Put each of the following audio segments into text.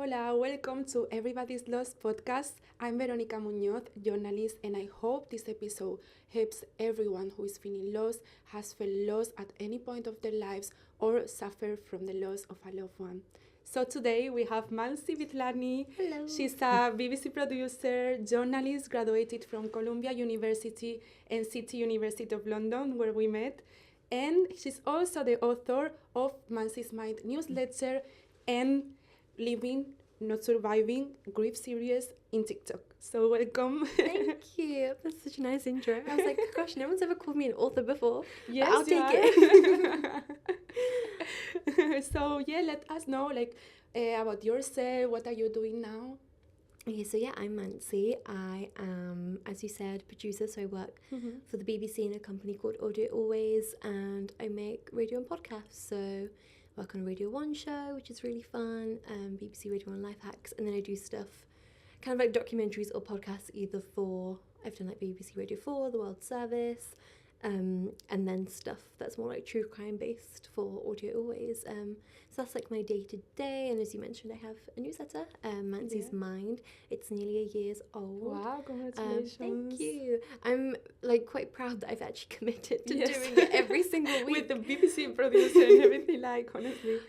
Hola, welcome to Everybody's Lost podcast. I'm Veronica Muñoz, journalist, and I hope this episode helps everyone who is feeling lost, has felt lost at any point of their lives, or suffered from the loss of a loved one. So today we have Mansi Vithlani. Hello. She's a BBC producer, journalist, graduated from Columbia University and City University of London, where we met. And she's also the author of Mansi's Mind newsletter and Living, Not Surviving grief series in TikTok. So welcome. Thank you. That's such a nice intro. I was like, gosh, no one's ever called me an author before. Yes, I'll take it. So yeah, let us know about yourself. What are you doing now? Okay, so yeah, I'm Mansi. I am, as you said, producer. So I work for the BBC in a company called Audio Always, and I make radio and podcasts. So I work on a Radio 1 show, which is really fun, BBC Radio 1 Life Hacks, and then I do stuff, kind of like documentaries or podcasts, I've done like BBC Radio 4, The World Service, and then stuff that's more like true crime based for Audio Always. So that's like my day-to-day, and as you mentioned, I have a newsletter, Mansi's Mind. It's nearly a year's old. Wow, congratulations. Thank you. I'm like quite proud that I've actually committed to doing it every single week. With the BBC producer and everything, honestly.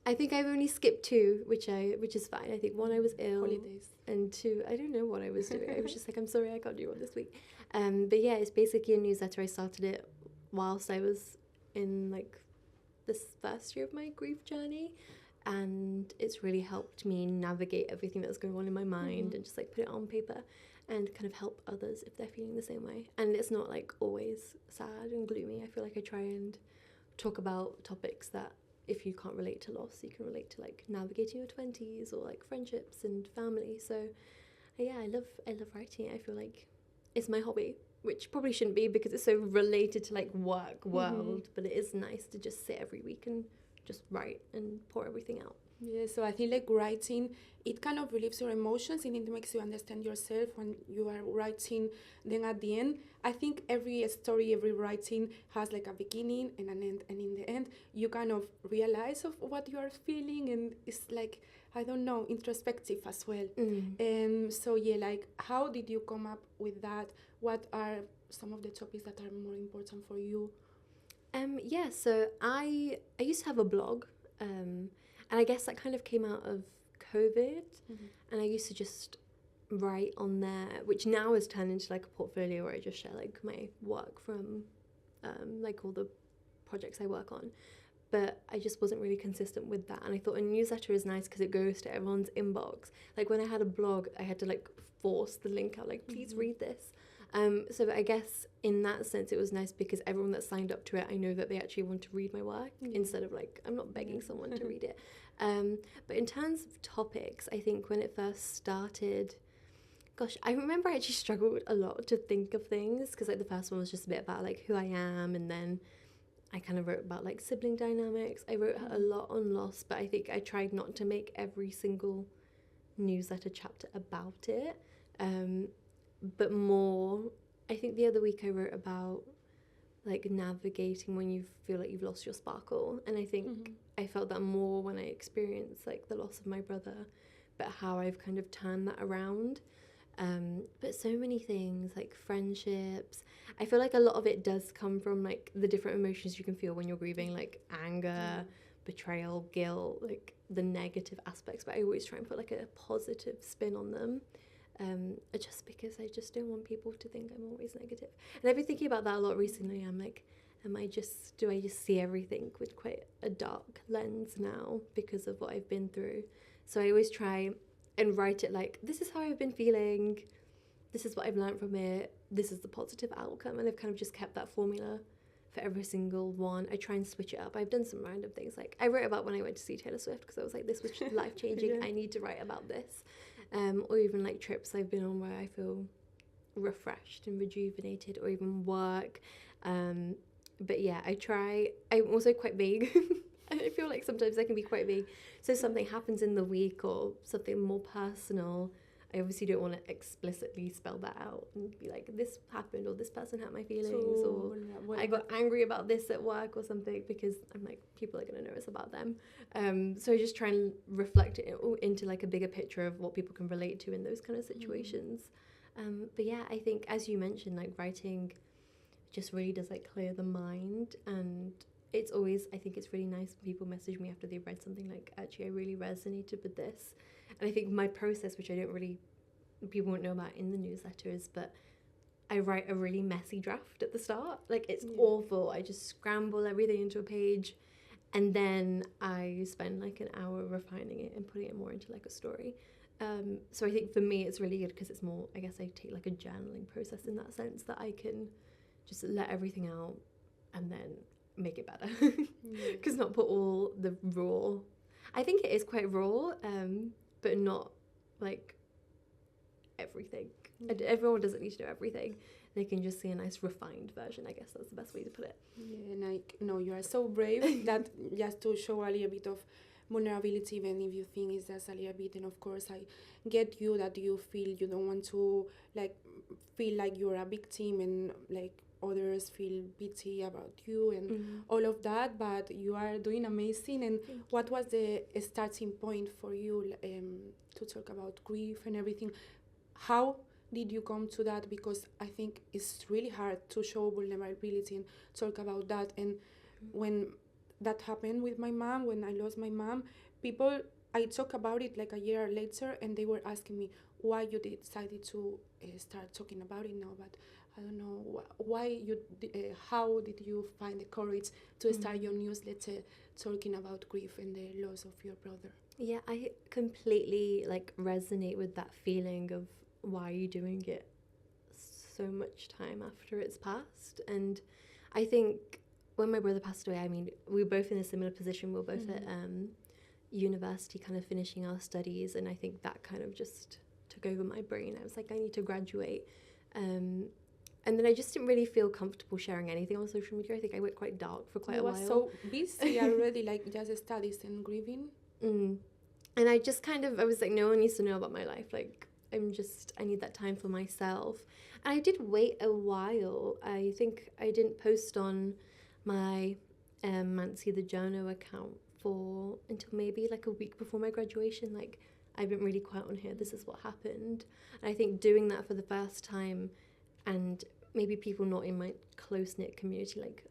I think I've only skipped two, which is fine. I think one, I was ill. Holidays. And two, I don't know what I was doing. I was just like, I'm sorry, I can't do one this week. But yeah, it's basically a newsletter. I started it whilst I was in like this first year of my grief journey, and it's really helped me navigate everything that's going on in my mind and just like put it on paper and kind of help others if they're feeling the same way. And it's not like always sad and gloomy. I feel like I try and talk about topics that if you can't relate to loss, you can relate to like navigating your 20s or like friendships and family. So yeah, I love writing. I feel like it's my hobby, which probably shouldn't be because it's so related to like work world, but it is nice to just sit every week and just write and pour everything out. Yeah, so I think like writing, it kind of relieves your emotions and it makes you understand yourself when you are writing. Then at the end, I think every story, every writing has like a beginning and an end, and in the end, you kind of realize of what you are feeling, and it's like, I don't know, introspective as well. So yeah, like how did you come up with that? What are some of the topics that are more important for you? Yeah, so I used to have a blog, and I guess that kind of came out of COVID, and I used to just write on there, which now has turned into like a portfolio where I just share like my work from like all the projects I work on. But I just wasn't really consistent with that, and I thought a newsletter is nice because it goes to everyone's inbox. Like when I had a blog, I had to like force the link out, like please read this. So I guess in that sense it was nice because everyone that signed up to it, I know that they actually want to read my work instead of like, I'm not begging someone to read it. But in terms of topics, I think when it first started, gosh, I remember I actually struggled a lot to think of things because like the first one was just a bit about like who I am, and then I kind of wrote about like sibling dynamics. I wrote a lot on loss, but I think I tried not to make every single newsletter chapter about it. But more, I think the other week I wrote about like navigating when you feel like you've lost your sparkle, and I think I felt that more when I experienced like the loss of my brother, but how I've kind of turned that around. But so many things like friendships, I feel like a lot of it does come from like the different emotions you can feel when you're grieving, like anger, betrayal, guilt, like the negative aspects, but I always try and put like a positive spin on them. Just because I just don't want people to think I'm always negative. And I've been thinking about that a lot recently. I'm like, do I just see everything with quite a dark lens now because of what I've been through? So I always try and write it like, this is how I've been feeling, this is what I've learned from it, this is the positive outcome. And I've kind of just kept that formula for every single one. I try and switch it up. I've done some random things, like I wrote about when I went to see Taylor Swift because I was like, this was life-changing. I need to write about this. Or even like trips I've been on where I feel refreshed and rejuvenated, or even work. But yeah, I'm also quite vague. I feel like sometimes I can be quite vague. So something happens in the week or something more personal, I obviously don't want to explicitly spell that out and be like, this happened, or this person hurt my feelings, or I got angry about this at work or something, because I'm like, people are going to know it's about them. So I just try and reflect it into like a bigger picture of what people can relate to in those kind of situations. But yeah, I think, as you mentioned, like writing just really does like clear the mind, and it's always, I think it's really nice when people message me after they've read something like, actually I really resonated with this. And I think my process, which I don't really, people won't know about in the newsletters, but I write a really messy draft at the start. Like, it's awful. I just scramble everything into a page, and then I spend like an hour refining it and putting it more into like a story. So I think for me it's really good, because it's more, I guess I take like a journaling process in that sense, that I can just let everything out and then make it better. Because not put all the raw, I think it is quite raw, but not like everything. Everyone doesn't need to know everything. They can just see a nice refined version. I guess that's the best way to put it. Yeah, and I know you are so brave that just to show a little bit of vulnerability, even if you think it's just a little bit. And of course, I get you that you feel you don't want to like feel like you're a victim and like others feel pity about you and all of that, but you are doing amazing. And what was the starting point for you to talk about grief and everything? How did you come to that? Because I think it's really hard to show vulnerability and talk about that. And when that happened with my mom, when I lost my mom, people, I talk about it like a year later, and they were asking me why you decided to start talking about it now. But I don't know why you. How did you find the courage to start your newsletter talking about grief and the loss of your brother? Yeah, I completely like resonate with that feeling of why are you doing it so much time after it's passed. And I think when my brother passed away, I mean, we were both in a similar position. We were both at university, kind of finishing our studies, and I think that kind of just took over my brain. I was like, I need to graduate. And then I just didn't really feel comfortable sharing anything on social media. I think I went quite dark for quite a while. You were so busy already, like just studies and grieving. And I just kind of, I was like, no one needs to know about my life. Like, I need that time for myself. And I did wait a while. I think I didn't post on my Mansi the Journo account until maybe like a week before my graduation. Like, I've been really quiet on here. This is what happened. And I think doing that for the first time, and maybe people not in my close-knit community, like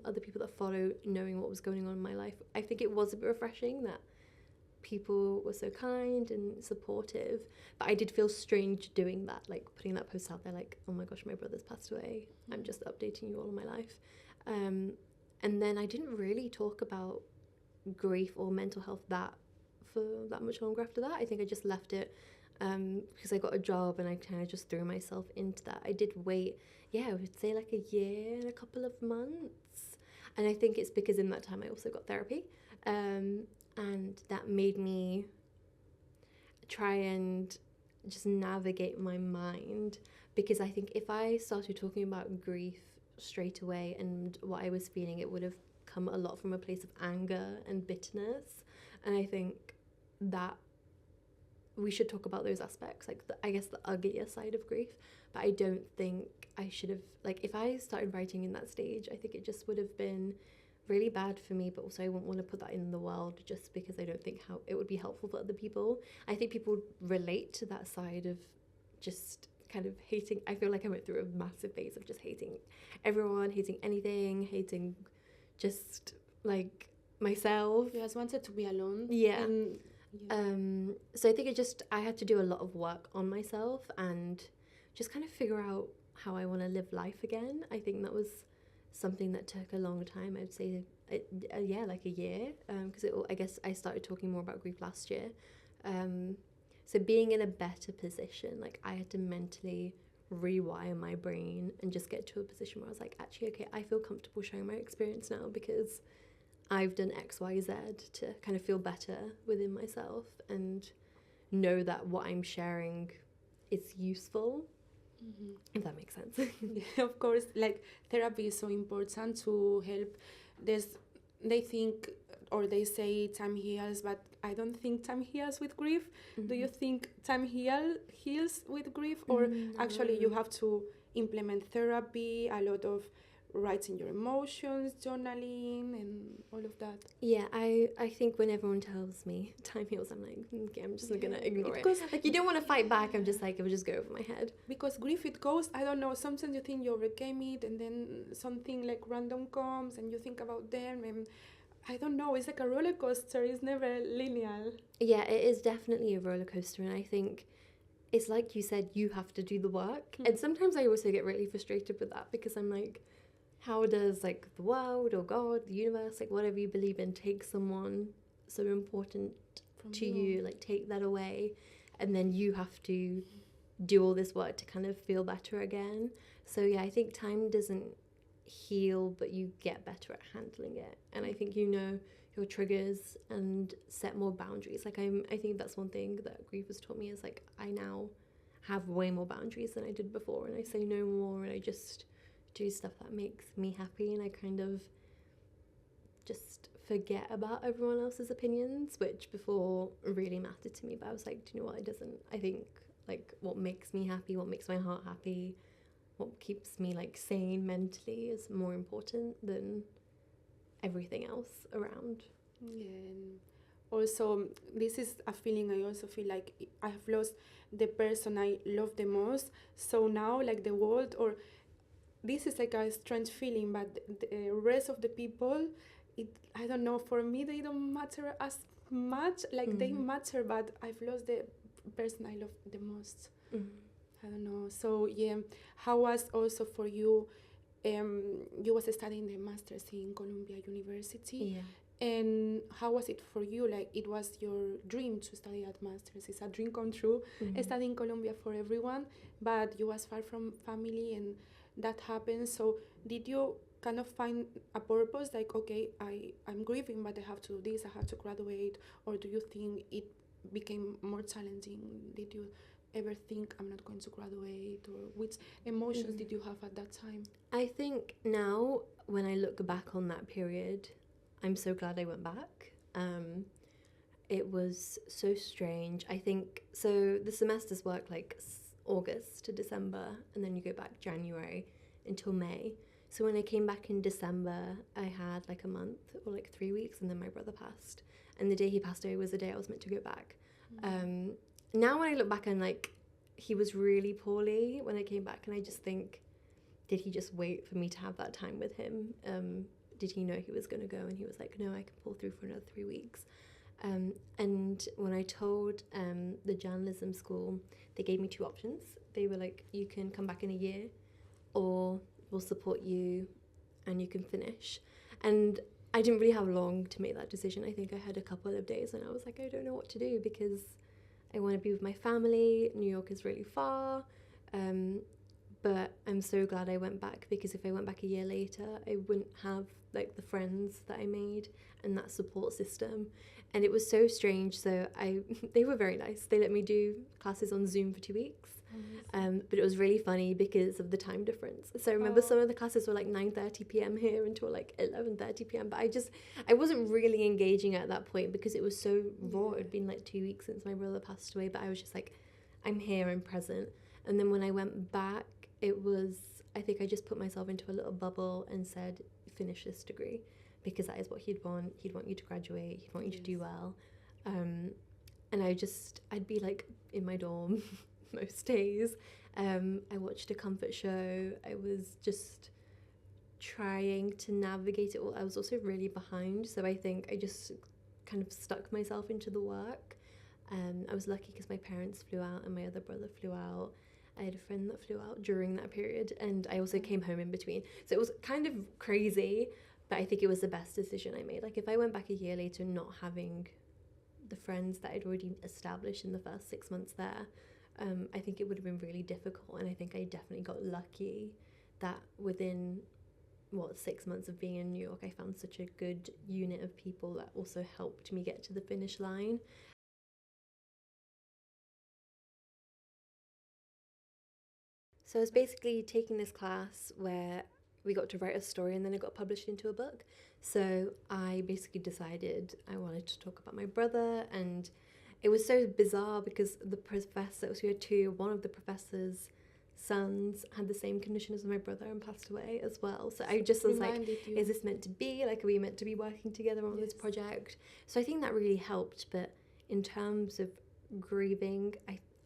other people that follow, knowing what was going on in my life, I think it was a bit refreshing that people were so kind and supportive. But I did feel strange doing that, like putting that post out there, like, oh my gosh, my brother's passed away. I'm just updating you all on my life. And then I didn't really talk about grief or mental health for that much longer after that. I think I just left it because I got a job and I kind of just threw myself into that. I did wait, I would say like a year and a couple of months. And I think it's because in that time I also got therapy. And that made me try and just navigate my mind, because I think if I started talking about grief straight away and what I was feeling, it would have come a lot from a place of anger and bitterness. And I think that we should talk about those aspects, like I guess the uglier side of grief. But I don't think I should have, like, if I started writing in that stage, I think it just would have been really bad for me, but also I wouldn't want to put that in the world just because I don't think how it would be helpful for other people. I think people relate to that side of just kind of hating. I feel like I went through a massive phase of just hating everyone, hating anything, hating just like myself. You just wanted to be alone. Yeah. So I think I had to do a lot of work on myself and just kind of figure out how I want to live life again. I think that was something that took a long time. I'd say, like a year, because I guess I started talking more about grief last year. So being in a better position, like I had to mentally rewire my brain and just get to a position where I was like, actually, okay, I feel comfortable sharing my experience now because I've done X, Y, Z to kind of feel better within myself and know that what I'm sharing is useful. If that makes sense. Yeah, of course, like therapy is so important to help. There's they think or they say time heals, but I don't think time heals with grief. Do you think time heals with grief, or actually you No. have to implement therapy, a lot of writing your emotions, journaling, and all of that? Yeah, I think when everyone tells me time heals, I'm like, okay, I'm just gonna Yeah, ignore it it. goes Like, you don't want to fight back. I'm just like, it would just go over my head. because grief, it goes, I don't know, sometimes you think you overcame it and then something like random comes and you think about them, and I don't know, it's like a roller coaster, it's never linear. Yeah, it is definitely a roller coaster, and I think it's like you said, you have to do the work. And sometimes I also get really frustrated with that because I'm like, how does like the world or God, the universe, like whatever you believe in, take someone so important From to you. you, like take that away, and then you have to do all this work to kind of feel better again. So yeah, I think time doesn't heal, but you get better at handling it. And I think you know your triggers and set more boundaries. Like I think that's one thing that grief has taught me is like I now have way more boundaries than I did before, and I say no more, and I just do stuff that makes me happy, and I kind of just forget about everyone else's opinions, which before really mattered to me. But I was like, do you know what? It doesn't. I think like what makes me happy, what makes my heart happy, what keeps me like sane mentally is more important than everything else around. Yeah. And also, this is a feeling I also feel like I have lost the person I love the most. So now, like the world, or this is like a strange feeling, but the rest of the people, it, I don't know, for me, they don't matter as much. Like they matter, but I've lost the person I love the most. I don't know. So, yeah, how was also for you? You was studying the masters in Columbia University. Yeah. And how was it for you? Like, it was your dream to study at masters. It's a dream come true. Studying Colombia for everyone, but you was far from family, and that happened. So, did you kind of find a purpose? Like, okay, I'm grieving, but I have to do this. I have to graduate. Or do you think it became more challenging? Did you ever think I'm not going to graduate, or which emotions did you have at that time? I think now when I look back on that period, I'm so glad I went back. It was so strange. I think so. The semesters work like August to December, and then you go back January until May. So when I came back in December, I had like a month or like 3 weeks, and then my brother passed. And the day he passed away was the day I was meant to go back. Now when I look back, I'm like, he was really poorly when I came back, and I just think, did he just wait for me to have that time with him? Did he know he was going to go? And he was like, no, I can pull through for another 3 weeks. And when I told the journalism school, they gave me two options. They were like, you can come back in a year, or we'll support you and you can finish. And I didn't really have long to make that decision. I think I had a couple of days and I was like, I don't know what to do because I want to be with my family. New York is really far. But I'm so glad I went back, because if I went back a year later, I wouldn't have like the friends that I made and that support system. And it was so strange. So they were very nice. They let me do classes on Zoom for 2 weeks. But it was really funny because of the time difference. So I remember some of the classes were like 9:30 p.m. here until like 11:30 p.m. But I wasn't really engaging at that point because it was so raw. It'd been like 2 weeks since my brother passed away, but I was just like, I'm here, I'm present. And then when I went back, it was, I think I just put myself into a little bubble and said, finish this degree, because that is what he'd want. He'd want you to graduate, he'd want you to do well. And I'd be like in my dorm most days. I watched a comfort show. I was just trying to navigate it all. I was also really behind, so I think I just kind of stuck myself into the work. I was lucky because my parents flew out and my other brother flew out. I had a friend that flew out during that period, and I also came home in between. So it was kind of crazy, but I think it was the best decision I made. Like if I went back a year later not having the friends that I'd already established in the first 6 months there, I think it would have been really difficult. And I think I definitely got lucky that within 6 months of being in New York, I found such a good unit of people that also helped me get to the finish line. So I was basically taking this class where we got to write a story, and then it got published into a book. So I basically decided I wanted to talk about my brother, and it was so bizarre because the professor, so we had two, one of the professor's sons had the same condition as my brother and passed away as well. So I just was like, Reminded you. is this meant to be? Like, are we meant to be working together on this Yes. project? So I think that really helped. But in terms of grieving,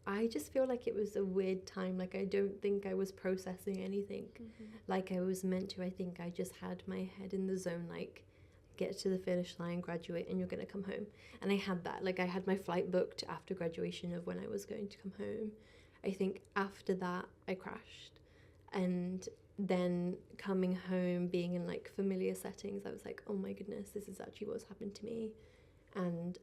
I just feel like it was a weird time. Like, I don't think I was processing anything like I was meant to. I think I just had my head in the zone, like, get to the finish line, graduate, and you're going to come home. And I had that. Like, I had my flight booked after graduation of when I was going to come home. I think after that, I crashed. And then coming home, being in like familiar settings, I was like, oh my goodness, this is actually what's happened to me. And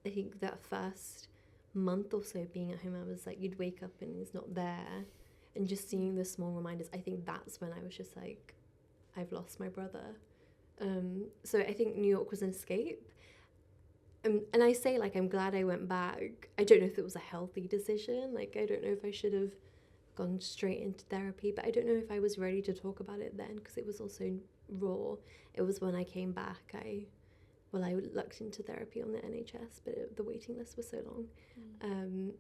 I think that first month or so being at home, I was like, you'd wake up and he's not there. And just seeing the small reminders, I think that's when I was just like, I've lost my brother. So I think New York was an escape. And I say, like, I'm glad I went back. I don't know if it was a healthy decision. Like, I don't know if I should have gone straight into therapy, but I don't know if I was ready to talk about it then, because it was also raw. It was when I came back, I looked into therapy on the NHS, but the waiting list was so long.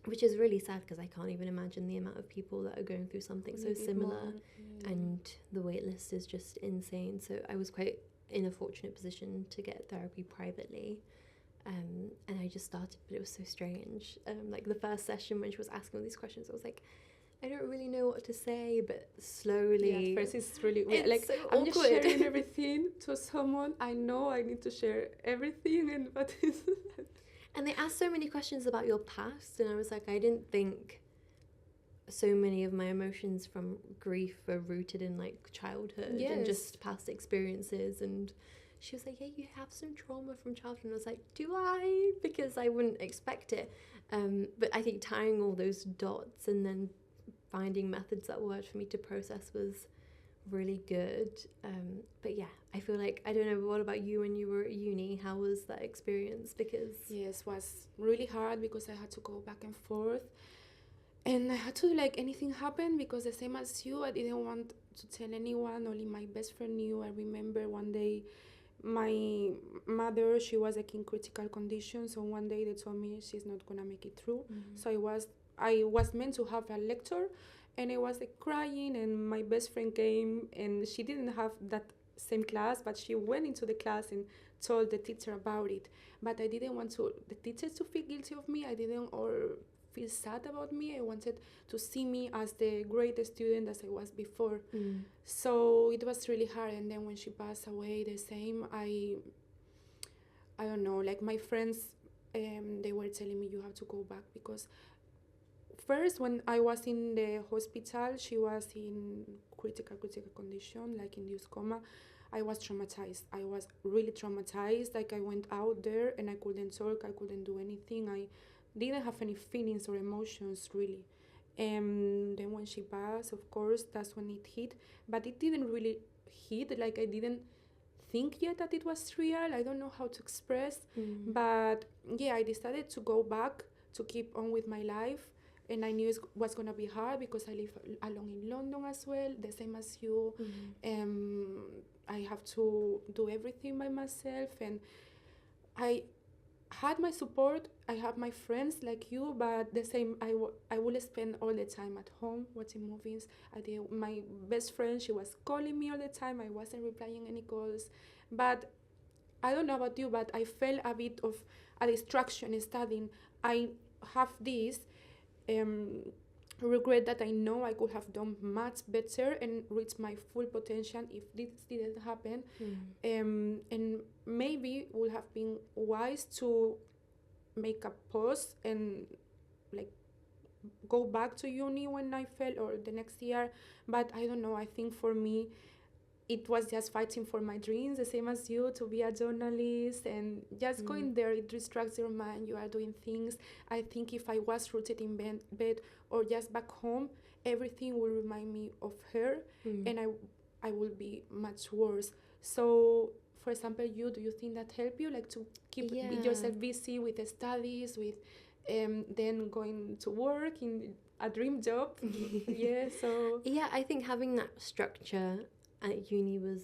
Which is really sad, because I can't even imagine the amount of people that are going through something so similar. And the wait list is just insane. So I was quite in a fortunate position to get therapy privately. And I just started, but it was so strange. Like, the first session when she was asking all these questions, I was like, I don't really know what to say, but slowly. Yeah, at first it's really weird. It's Like, so I'm just awkward. sharing everything to someone. I know I need to share everything, but it's And they asked so many questions about your past, and I was like, I didn't think so many of my emotions from grief were rooted in like childhood and Yes. just past experiences. And she was like, yeah, you have some trauma from childhood. And I was like, do I? Because I wouldn't expect it. But I think tying all those dots and then finding methods that worked for me to process was really good. But yeah, I feel like, I don't know, what about you when you were at uni? How was that experience? Because yes, was really hard because I had to go back and forth. And I had to, like, anything happened, because the same as you, I didn't want to tell anyone. Only my best friend knew. I remember one day my mother, she was like in critical condition, so one day they told me she's not gonna make it through. So I was meant to have a lecture, and I was like crying, and my best friend came, and she didn't have that same class, but she went into the class and told the teacher about it. But I didn't want the teacher to feel guilty of me. I didn't, or feel sad about me. I wanted to see me as the great student as I was before. So it was really hard. And then when she passed away, the same. I don't know. Like, my friends, they were telling me, you have to go back, because first when I was in the hospital, she was in critical condition, like induced coma. I was traumatized. I was really traumatized. Like, I went out there and I couldn't talk. I couldn't do anything. I didn't have any feelings or emotions, really. And then when she passed, of course, that's when it hit. But it didn't really hit. Like, I didn't think yet that it was real. I don't know how to express. But yeah, I decided to go back to keep on with my life. And I knew it was going to be hard, because I live alone in London as well, the same as you. I have to do everything by myself. And I had my support. I have my friends like you, but the same, I will spend all the time at home watching movies. My best friend, she was calling me all the time. I wasn't replying any calls. But I don't know about you, but I felt a bit of a distraction studying. I have this regret that I know I could have done much better and reached my full potential if this didn't happen. And maybe would have been wise to make a pause and, like, go back to uni when I fell, or the next year. But I don't know. I think for me, it was just fighting for my dreams, the same as you, to be a journalist, and just going there, it distracts your mind. You are doing things. I think if I was rooted in bed or just back home, everything will remind me of her, and I will be much worse. So, for example, do you think that helped you, like, to keep yourself busy with the studies, with then going to work in a dream job? Yeah, I think having that structure at uni was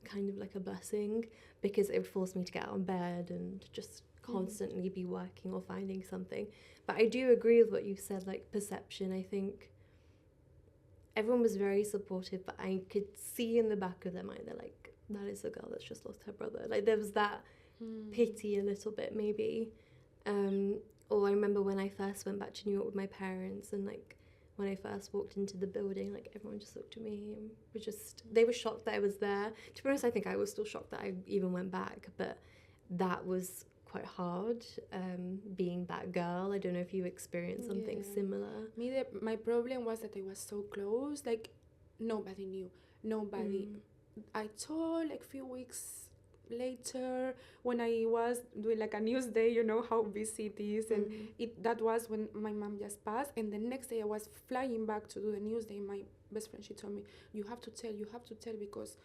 kind of like a blessing, because it would force me to get out of bed and just constantly be working or finding something. But I do agree with what you've said, like perception. I think everyone was very supportive, but I could see in the back of their mind, they're like, that is the girl that's just lost her brother. Like there was that pity a little bit, maybe. Or I remember when I first went back to New York with my parents, and like when I first walked into the building, like everyone just looked at me and they were shocked that I was there. To be honest, I think I was still shocked that I even went back, but that was quite hard, being that girl. I don't know if you experienced something similar. My problem was that I was so close, like nobody knew, nobody. I told like a few weeks later when I was doing like a news day, you know how busy it is, and that was when my mom just passed, and the next day I was flying back to do the news day. My best friend, she told me, you have to tell, because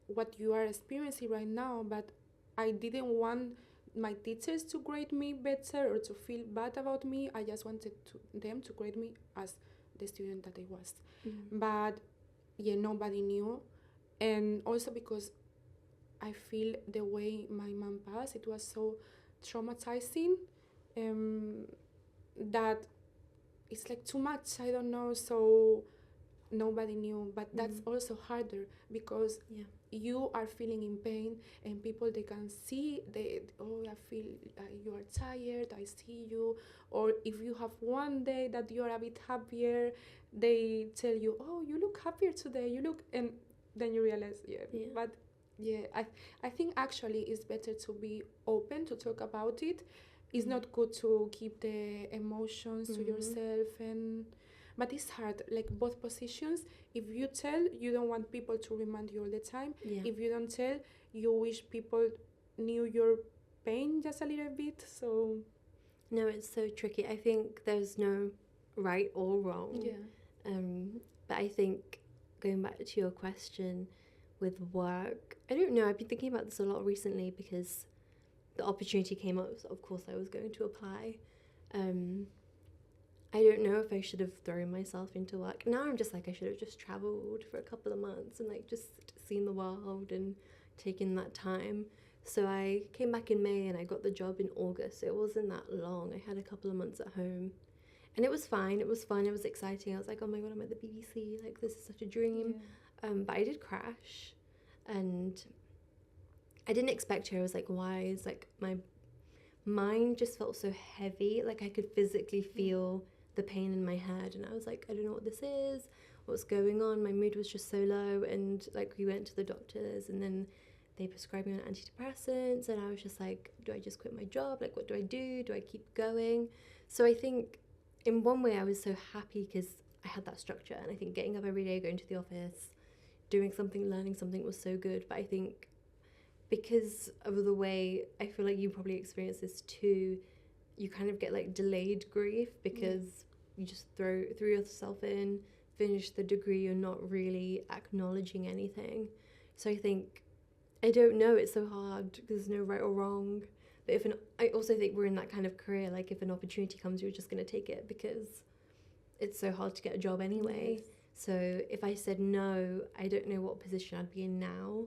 what you are experiencing right now. But I didn't want my teachers to grade me better or to feel bad about me. I just wanted them to grade me as the student that I was. But yeah, nobody knew. And also because I feel the way my mom passed, it was so traumatizing, that it's like too much, I don't know, so nobody knew. But that's also harder because you are feeling in pain, and people, they can see, I feel you are tired, I see you. Or if you have one day that you are a bit happier, they tell you, oh, you look happier today, you look, and then you realize, but yeah, I think actually it's better to be open to talk about it. It's not good to keep the emotions to yourself, but it's hard, like both positions. If you tell, you don't want people to remind you all the time. If you don't tell, you wish people knew your pain just a little bit. So no, it's so tricky. I think there's no right or wrong. But I think, going back to your question with work, I don't know, I've been thinking about this a lot recently because the opportunity came up, so of course I was going to apply. I don't know if I should have thrown myself into work. Now I'm just like, I should have just traveled for a couple of months and like just seen the world and taken that time. So I came back in May and I got the job in August. It wasn't that long. I had a couple of months at home. And it was fine. It was fun. It was exciting. I was like, oh my God, I'm at the BBC. Like, this is such a dream. But I did crash. And I didn't expect to. I was like, why? It's like my mind just felt so heavy. Like, I could physically feel the pain in my head. And I was like, I don't know what this is. What's going on? My mood was just so low. And, like, we went to the doctors. And then they prescribed me on antidepressants. And I was just like, do I just quit my job? Like, what do I do? Do I keep going? So I think in one way I was so happy because I had that structure, and I think getting up every day, going to the office, doing something, learning something was so good. But I think because of the way, I feel like you probably experienced this too, you kind of get like delayed grief because you just throw yourself in, finish the degree, you're not really acknowledging anything. So I think, I don't know, it's so hard because there's no right or wrong. But I also think we're in that kind of career, like if an opportunity comes, you're just going to take it because it's so hard to get a job anyway. So if I said no, I don't know what position I'd be in now.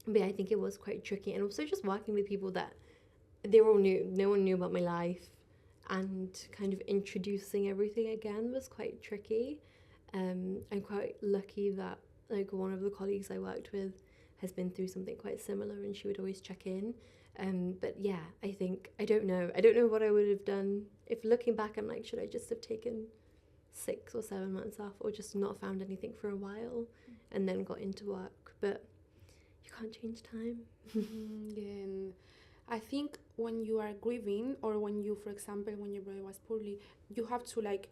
But yeah, I think it was quite tricky. And also just working with people that they were all new, no one knew about my life, and kind of introducing everything again was quite tricky. I'm quite lucky that like one of the colleagues I worked with has been through something quite similar, and she would always check in. But yeah, I think, I don't know what I would have done. If looking back, I'm like, should I just have taken 6 or 7 months off, or just not found anything for a while and then got into work? But you can't change time. And I think when you are grieving, or when you, for example, when your brother was poorly, you have to like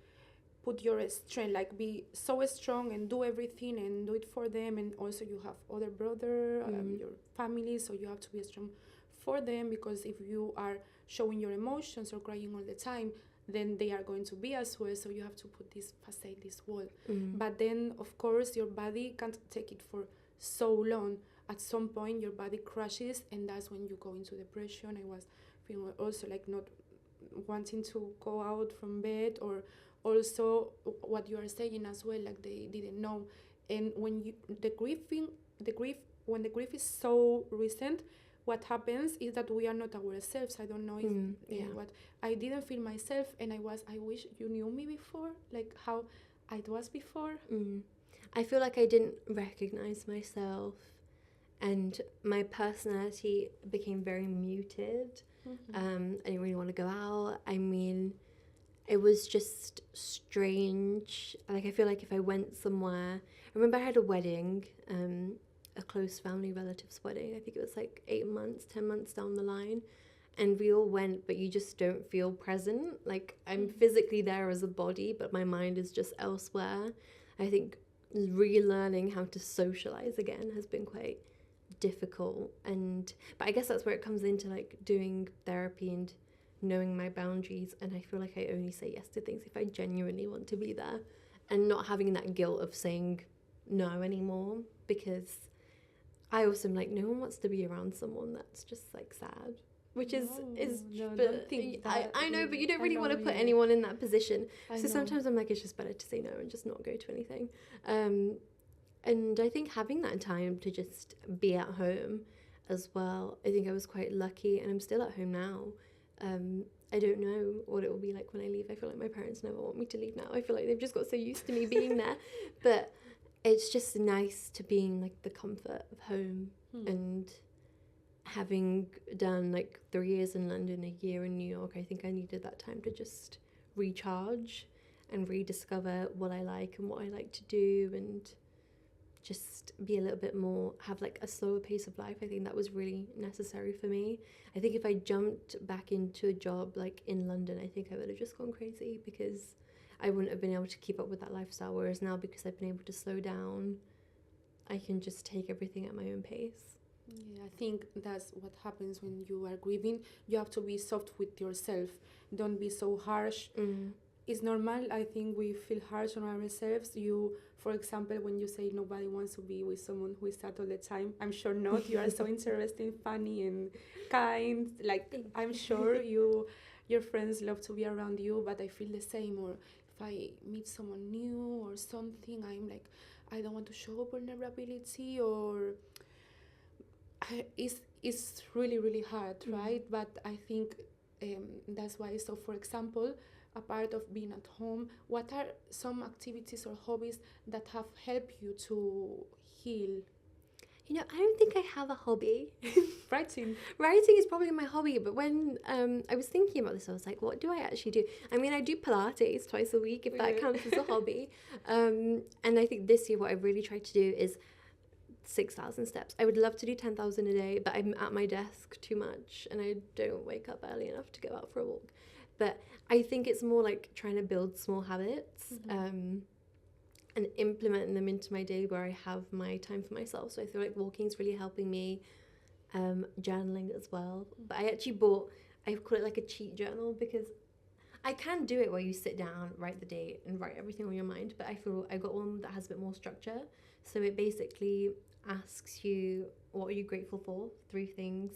put your strength, like be so strong and do everything and do it for them. And also you have other brother, your family, so you have to be strong for them, because if you are showing your emotions or crying all the time, then they are going to be as well. So you have to put this facade, this wall. But then of course your body can't take it for so long. At some point your body crashes, and that's when you go into depression. I was feeling also like not wanting to go out from bed, or also what you are saying as well, like they didn't know. And when the grieving the grief, when the grief is so recent, what happens is that we are not ourselves. I don't know if what I didn't feel myself, and I wish you knew me before, like how I was before. I feel like I didn't recognize myself, and my personality became very muted. I didn't really want to go out. I mean, it was just strange. Like, I feel like if I went somewhere, I remember I had a wedding, a close family relative's wedding. I think it was like 8 months, 10 months down the line. And we all went, but you just don't feel present. Like, I'm physically there as a body, but my mind is just elsewhere. I think relearning how to socialize again has been quite difficult. But I guess that's where it comes into like doing therapy and knowing my boundaries. And I feel like I only say yes to things if I genuinely want to be there, and not having that guilt of saying no anymore, because I also am like, no one wants to be around someone that's just like sad, which is No, but don't think that. I know, but you don't I really know, want to put yeah. anyone in that position. I So know. sometimes I'm like, it's just better to say no and just not go to anything. And I think having that time to just be at home as well, I think I was quite lucky, and I'm still at home now. I don't know what it will be like when I leave. I feel like my parents never want me to leave now. I feel like they've just got so used to me being there. But it's just nice to be in like the comfort of home. And having done like 3 years in London, a year in New York, I think I needed that time to just recharge and rediscover what I like and what I like to do, and just be a little bit more, have like a slower pace of life. I think that was really necessary for me. I think if I jumped back into a job like in London, I think I would have just gone crazy, because I wouldn't have been able to keep up with that lifestyle. Whereas now, because I've been able to slow down, I can just take everything at my own pace. Yeah, I think that's what happens when you are grieving. You have to be soft with yourself. Don't be so harsh. It's normal. I think we feel harsh on ourselves. You, for example, when you say nobody wants to be with someone who is sad all the time, I'm sure not. You are so interesting, funny, and kind. Like, I'm sure your friends love to be around you, but I feel the same. Or if I meet someone new or something, I'm like, I don't want to show vulnerability, or it's really really hard, right? But I think that's why. So for example, a part of being at home, what are some activities or hobbies that have helped you to heal? You know, I don't think I have a hobby. Writing. Writing is probably my hobby, but when I was thinking about this, I was like, what do I actually do? I mean, I do Pilates twice a week, if that counts as a hobby. And I think this year what I've really tried to do is 6,000 steps. I would love to do 10,000 a day, but I'm at my desk too much and I don't wake up early enough to go out for a walk. But I think it's more like trying to build small habits and implementing them into my day where I have my time for myself. So I feel like walking is really helping me, journaling as well. But I actually I call it like a cheat journal, because I can do it where you sit down, write the date and write everything on your mind, but I feel I got one that has a bit more structure. So it basically asks you, what are you grateful for? 3 things.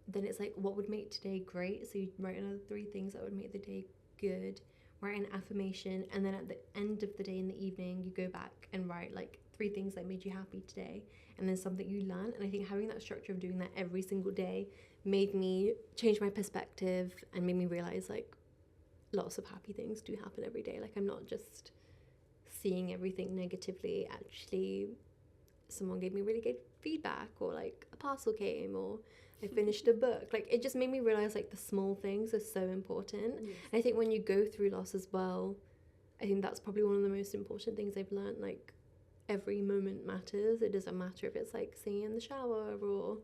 Then it's like, what would make today great? So you write another 3 things that would make the day good. Write an affirmation, and then at the end of the day in the evening, you go back and write like 3 things that made you happy today, and then something you learned. And I think having that structure of doing that every single day made me change my perspective and made me realize like lots of happy things do happen every day. Like, I'm not just seeing everything negatively. Actually, someone gave me really good feedback, or like a parcel came, or I finished a book. Like, it just made me realize like the small things are so important. Yes. I think when you go through loss as well, I think that's probably one of the most important things I've learned. Like, every moment matters. It doesn't matter if it's like singing in the shower or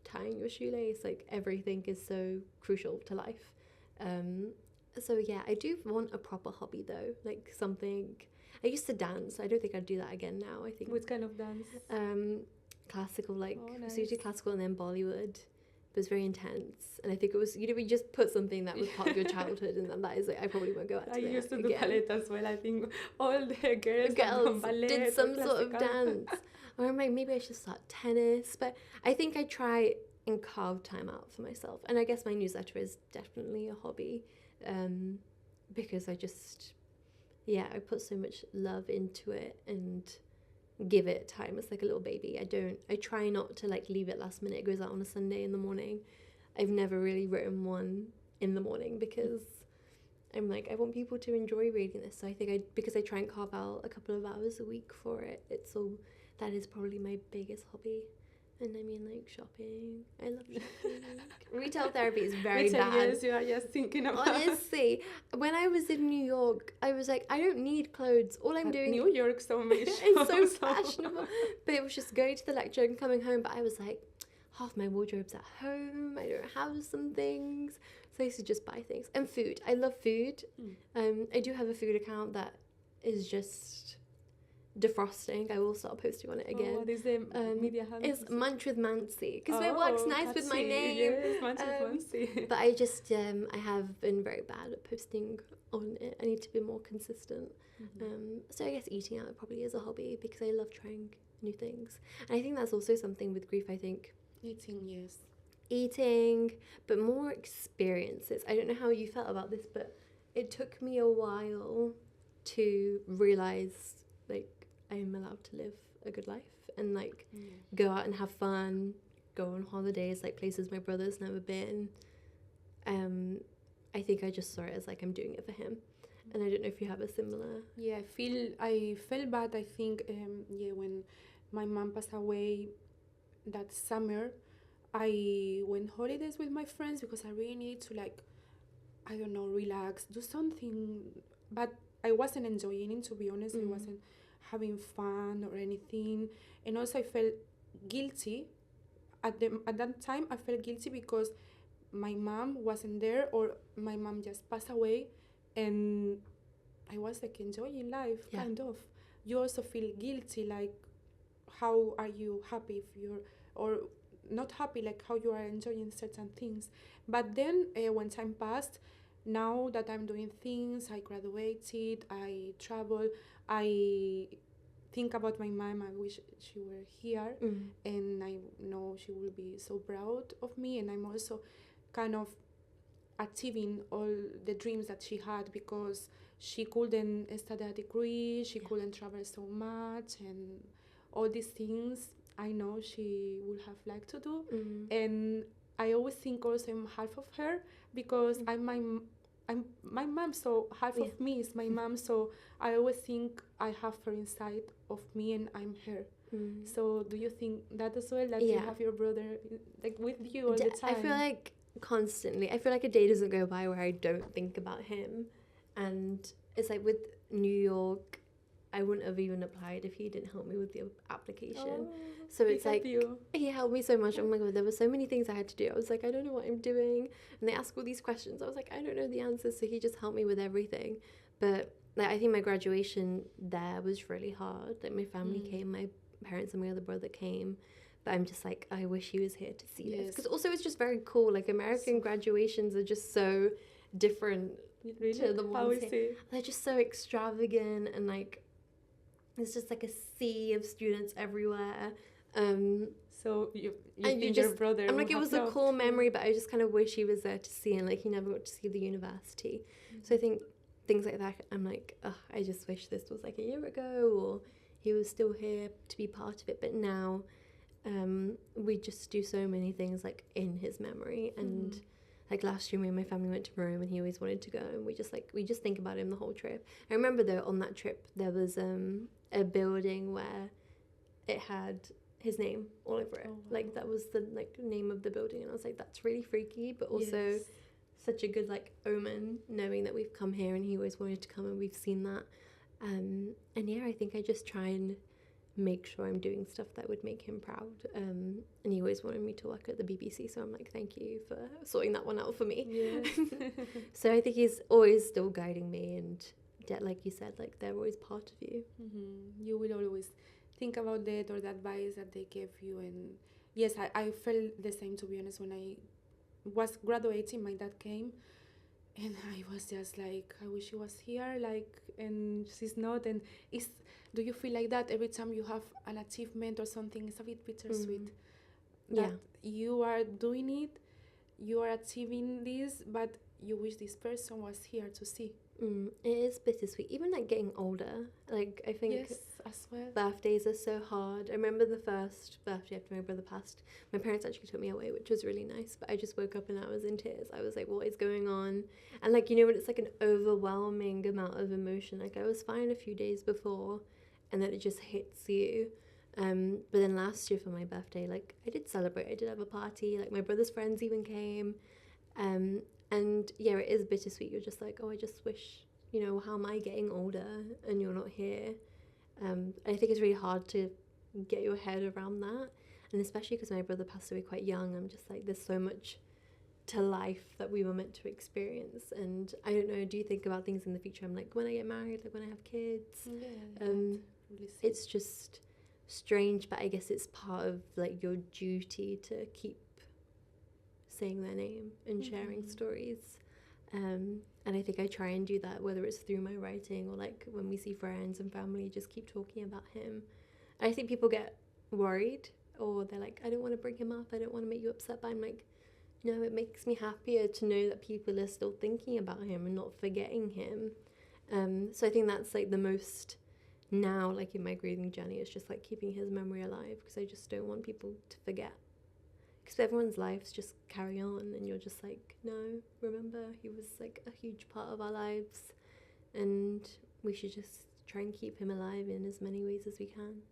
tying your shoelace. Like, everything is so crucial to life. So yeah, I do want a proper hobby though, like something. I used to dance. I don't think I'd do that again now. I think Which kind of dance? Classical, like nice. So you do classical and then Bollywood. It was very intense, and I think it was, you know, we just put something that was part of your childhood, and then that is like, I probably won't go back to I it used to do again. ballet as well. I think all the girls ballet, did some or sort of classical. dance. Or I'm like, maybe I should start tennis. But I think I try and carve time out for myself. And I guess my newsletter is definitely a hobby, because I just, I put so much love into it and give it time. It's like a little baby. I try not to like leave it last minute. It goes out on a Sunday in the morning. I've never really written one in the morning because I'm like, I want people to enjoy reading this. So I think because I try and carve out a couple of hours a week for it, that is probably my biggest hobby. And I mean, like, shopping. I love shopping. Retail therapy is very bad. Yes, you are just thinking about. Honestly, when I was in New York, I was like, I don't need clothes. All I'm doing... New York, so many shops. It's so fashionable. But it was just going to the lecture and coming home. But I was like, half my wardrobe's at home. I don't have some things. So I used to just buy things. And food. I love food. I do have a food account that is just... defrosting. I will start posting on it again. What is the media handle? It's Munch with Mansi because it works nice with my name. Yes, Munch with Mansi. But I just I have been very bad at posting on it. I need to be more consistent. So I guess eating out probably is a hobby because I love trying new things. And I think that's also something with grief. I think eating, but more experiences. I don't know how you felt about this, but it took me a while to realize like I'm allowed to live a good life and like go out and have fun, go on holidays, like places my brother's never been. I think I just saw it as like I'm doing it for him. And I don't know if you have a similar... Yeah, I felt bad, I think, when my mom passed away that summer, I went holidays with my friends because I really needed to, like, I don't know, relax, do something. But I wasn't enjoying it, to be honest. I wasn't having fun or anything. And also I felt guilty. At that time, I felt guilty because my mom wasn't there or my mom just passed away. And I was like enjoying life, kind of. You also feel guilty, like how are you happy if you're, or not happy, like how you are enjoying certain things. But then when time passed, now that I'm doing things, I graduated, I travel, I think about my mom, I wish she were here, and I know she will be so proud of me, and I'm also kind of achieving all the dreams that she had because she couldn't study a degree, she couldn't travel so much, and all these things I know she would have liked to do. And I always think also I'm half of her because I'm my mom, so half of me is my mom, so I always think I have her inside of me and I'm her. So do you think that as well, that you have your brother like with you all the time? I feel like constantly, I feel like a day doesn't go by where I don't think about him. And it's like with New York, I wouldn't have even applied if he didn't help me with the application. So it's like he helped me so much. Oh my god, there were so many things I had to do. I was like, I don't know what I'm doing, and they ask all these questions. I was like, I don't know the answers. So he just helped me with everything. But like, I think my graduation there was really hard. Like my family came, my parents and my other brother came. But I'm just like, I wish he was here to see this. Because also it's just very cool. Like American graduations are just so different to the ones here. They're just so extravagant and like there's just like a sea of students everywhere. So you think your brother? I'm like, it was a cool memory, but I just kind of wish he was there to see, and like he never got to see the university. So I think things like that, I'm like, I just wish this was like a year ago, or he was still here to be part of it. But now, we just do so many things like in his memory, and like last year, me and my family went to Rome, and he always wanted to go, and we just think about him the whole trip. I remember though on that trip there was a building where it had his name all over it. Like that was the like name of the building, and I was like, that's really freaky, but also such a good like omen, knowing that we've come here and he always wanted to come and we've seen that. And yeah, I think I just try and make sure I'm doing stuff that would make him proud. And he always wanted me to work at the BBC, so I'm like, thank you for sorting that one out for me. So I think he's always still guiding me, and like you said, like they're always part of you. You will always think about that or the advice that they gave you. And yes, I felt the same, to be honest. When I was graduating, my dad came and I was just like, I wish he was here, like, and she's not. And do you feel like that every time you have an achievement or something? It's a bit bittersweet that you are doing it, you are achieving this, but you wish this person was here to see. It is bittersweet. Even like getting older, like I think Yes, as well. birthdays are so hard. I remember the first birthday after my brother passed. My parents actually took me away, which was really nice. But I just woke up and I was in tears. I was like, "What is going on?" And like, you know, when it's like an overwhelming amount of emotion. Like I was fine a few days before, and then it just hits you. But then last year for my birthday, like I did celebrate. I did have a party. Like my brother's friends even came. And yeah, it is bittersweet. You're just like, oh, I just wish, you know, how am I getting older and you're not here? I think it's really hard to get your head around that. And especially because my brother passed away quite young, I'm just like, there's so much to life that we were meant to experience. And I don't know, do you think about things in the future? I'm like, when I get married, like when I have kids, Yeah, um, really it's just strange, but I guess it's part of like your duty to keep saying their name and sharing stories. And I think I try and do that, whether it's through my writing or like when we see friends and family, just keep talking about him. And I think people get worried, or they're like, I don't want to bring him up, I don't want to make you upset. But I'm like, no, it makes me happier to know that people are still thinking about him and not forgetting him. So I think that's like the most now, like in my grieving journey, it's just like keeping his memory alive, because I just don't want people to forget. Because everyone's lives just carry on, and you're just like, no, remember, he was like a huge part of our lives, and we should just try and keep him alive in as many ways as we can.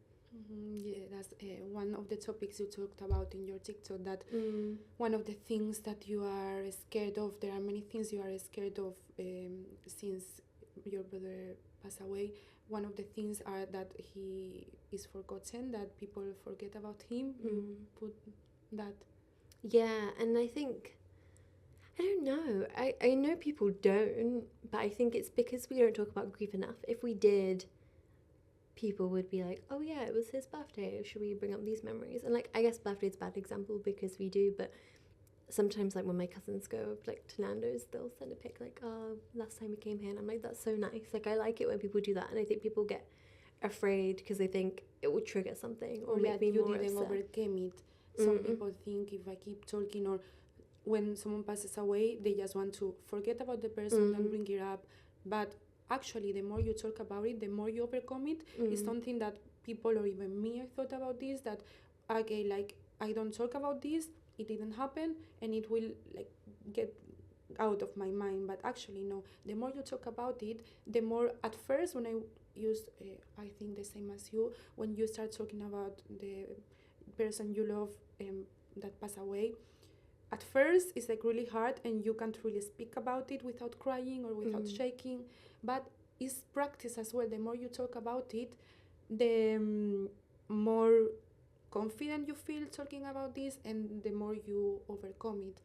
Yeah, that's one of the topics you talked about in your TikTok. That one of the things that you are scared of. There are many things you are scared of since your brother passed away. One of the things are that he is forgotten, that people forget about him. You put that. Yeah, and I think, I don't know, I know people don't, but I think it's because we don't talk about grief enough. If we did, people would be like, oh yeah, it was his birthday, should we bring up these memories? And like, I guess birthday's a bad example because we do, but sometimes like when my cousins go like to Nando's, they'll send a pic like, oh, last time we came here, and I'm like, that's so nice. Like I like it when people do that, and I think people get afraid because they think it will trigger something or make me you more didn't upset. overcome it. Some people think if I keep talking, or when someone passes away, they just want to forget about the person and bring it up. But actually, the more you talk about it, the more you overcome it. It's something that people, or even me, I thought about this, that okay, like I don't talk about this, it didn't happen, and it will like get out of my mind. But actually, no, the more you talk about it, the more, at first when I used I think the same as you, when you start talking about the person you love that passed away, at first it's like really hard, and you can't really speak about it without crying or without shaking. But it's practice as well. The more you talk about it, the more confident you feel talking about this, and the more you overcome it.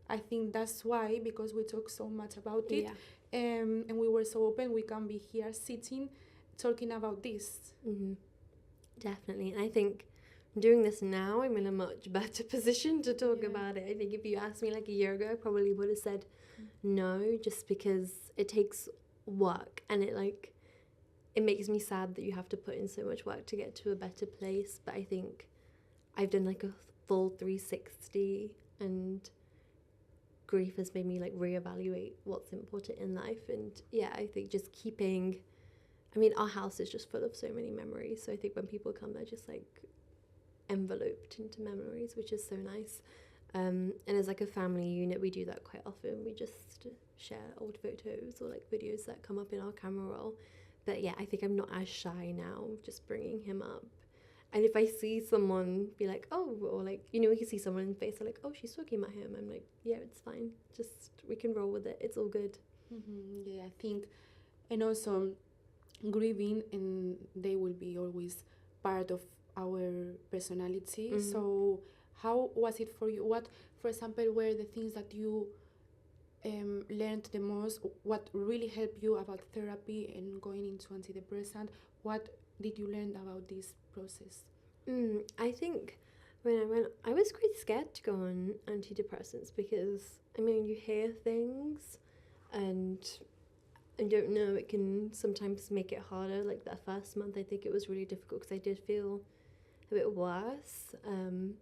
I think that's why, because we talk so much about it, and we were so open, we can be here sitting talking about this. Definitely. And I think doing this now, I'm in a much better position to talk about it. I think if you asked me like a year ago, I probably would have said no, just because it takes work, and it makes me sad that you have to put in so much work to get to a better place. But I think I've done like a full 360, and grief has made me like reevaluate what's important in life. And yeah, I think just keeping, I mean, our house is just full of so many memories. So I think when people come, they're just like enveloped into memories, which is so nice. And as like a family unit, we do that quite often. We just share old photos or like videos that come up in our camera roll. But yeah, I think I'm not as shy now, just bringing him up. And if I see someone be like, oh, or like, you know, you see someone in the face, they're like, oh, she's talking about him. I'm like, yeah, it's fine. Just, we can roll with it. It's all good. Yeah, I think, and also grieving, and they will be always part of our personality. So how was it for you? What, for example, were the things that you learned the most? What really helped you about therapy and going into antidepressant? What did you learn about this process? I think when I went, I was quite scared to go on antidepressants because, I mean, you hear things, and I don't know, it can sometimes make it harder. Like that first month, I think it was really difficult because I did feel a bit worse. And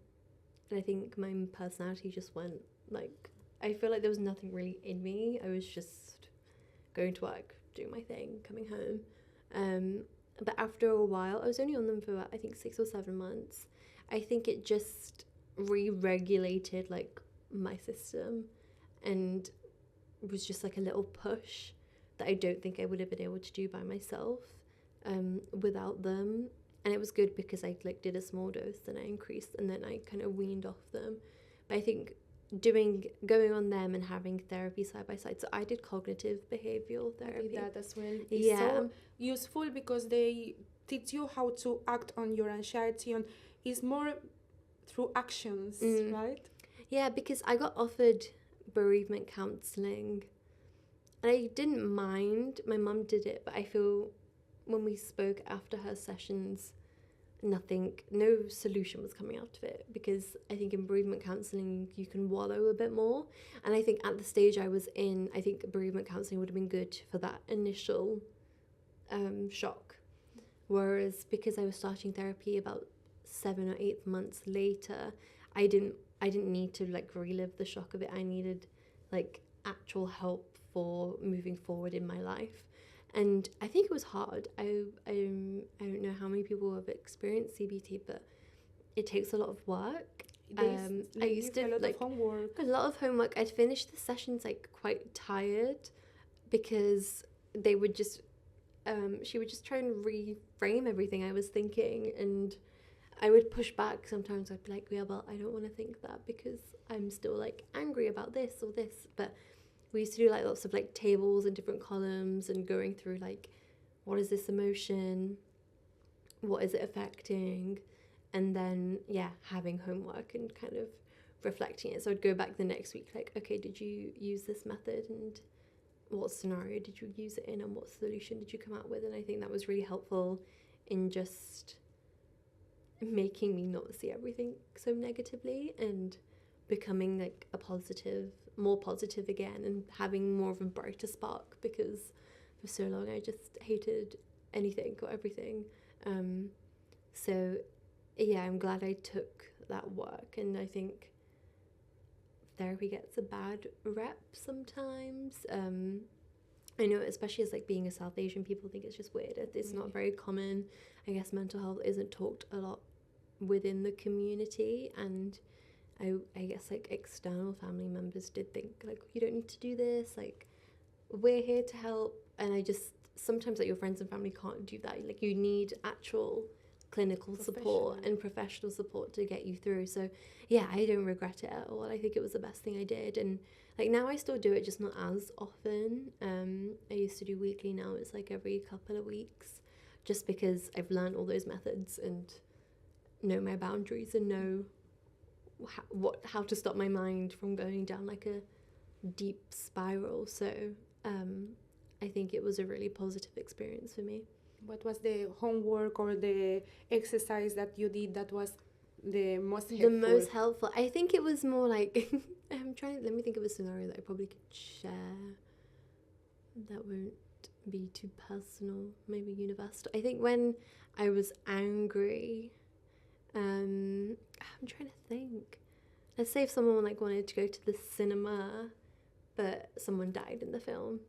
I think my personality just went like I feel like there was nothing really in me. I was just going to work, doing my thing, coming home. But after a while, I was only on them for about, I think 6 or 7 months. I think it just re-regulated like my system, and was just like a little push that I don't think I would have been able to do by myself without them. And it was good because I like did a small dose, then I increased, and then I kind of weaned off them. But I think going on them and having therapy side by side. So I did cognitive behavioral I therapy. did that as well. It's Yeah. so useful because they teach you how to act on your anxiety, and it's more through actions, right? Yeah, because I got offered bereavement counselling and I didn't mind. My mum did it, but I feel when we spoke after her sessions, no solution was coming out of it, because I think in bereavement counselling you can wallow a bit more. And I think at the stage I was in, I think bereavement counselling would have been good for that initial shock. Whereas because I was starting therapy about 7 or 8 months later, I didn't need to like relive the shock of it. I needed like actual help for moving forward in my life. And I think it was hard. I don't know how many people have experienced CBT, but it takes a lot of work. I used to a lot like of homework. a lot of homework. I'd finish the sessions like quite tired because they would just she would just try and reframe everything I was thinking, and I would push back. Sometimes I'd be like, yeah, well, I don't want to think that because I'm still like angry about this or this. But we used to do like lots of like tables and different columns and going through like, what is this emotion? What is it affecting? And then, yeah, having homework and kind of reflecting it. So I'd go back the next week like, okay, did you use this method, and what scenario did you use it in, and what solution did you come out with? And I think that was really helpful in just making me not see everything so negatively and becoming like more positive again, and having more of a brighter spark, because for so long I just hated anything or everything. So yeah, I'm glad I took that work, and I think therapy gets a bad rep sometimes. I know, especially as like being a South Asian, people think it's just weird. It's not very common. I guess mental health isn't talked a lot within the community, and I guess like external family members did think like, you don't need to do this, like we're here to help. And I just sometimes like your friends and family can't do that. Like you need actual clinical support and professional support to get you through. So yeah, I don't regret it at all. I think it was the best thing I did. And like now I still do it, just not as often. I used to do weekly, now it's like every couple of weeks, just because I've learned all those methods and know my boundaries and know how to stop my mind from going down like a deep spiral. So I think it was a really positive experience for me. What was the homework or the exercise that you did that was the most helpful? The most helpful, I think it was more like let me think of a scenario that I probably could share that won't be too personal, maybe universal. I think when I was angry, I'm trying to think. Let's say if someone like wanted to go to the cinema, but someone died in the film,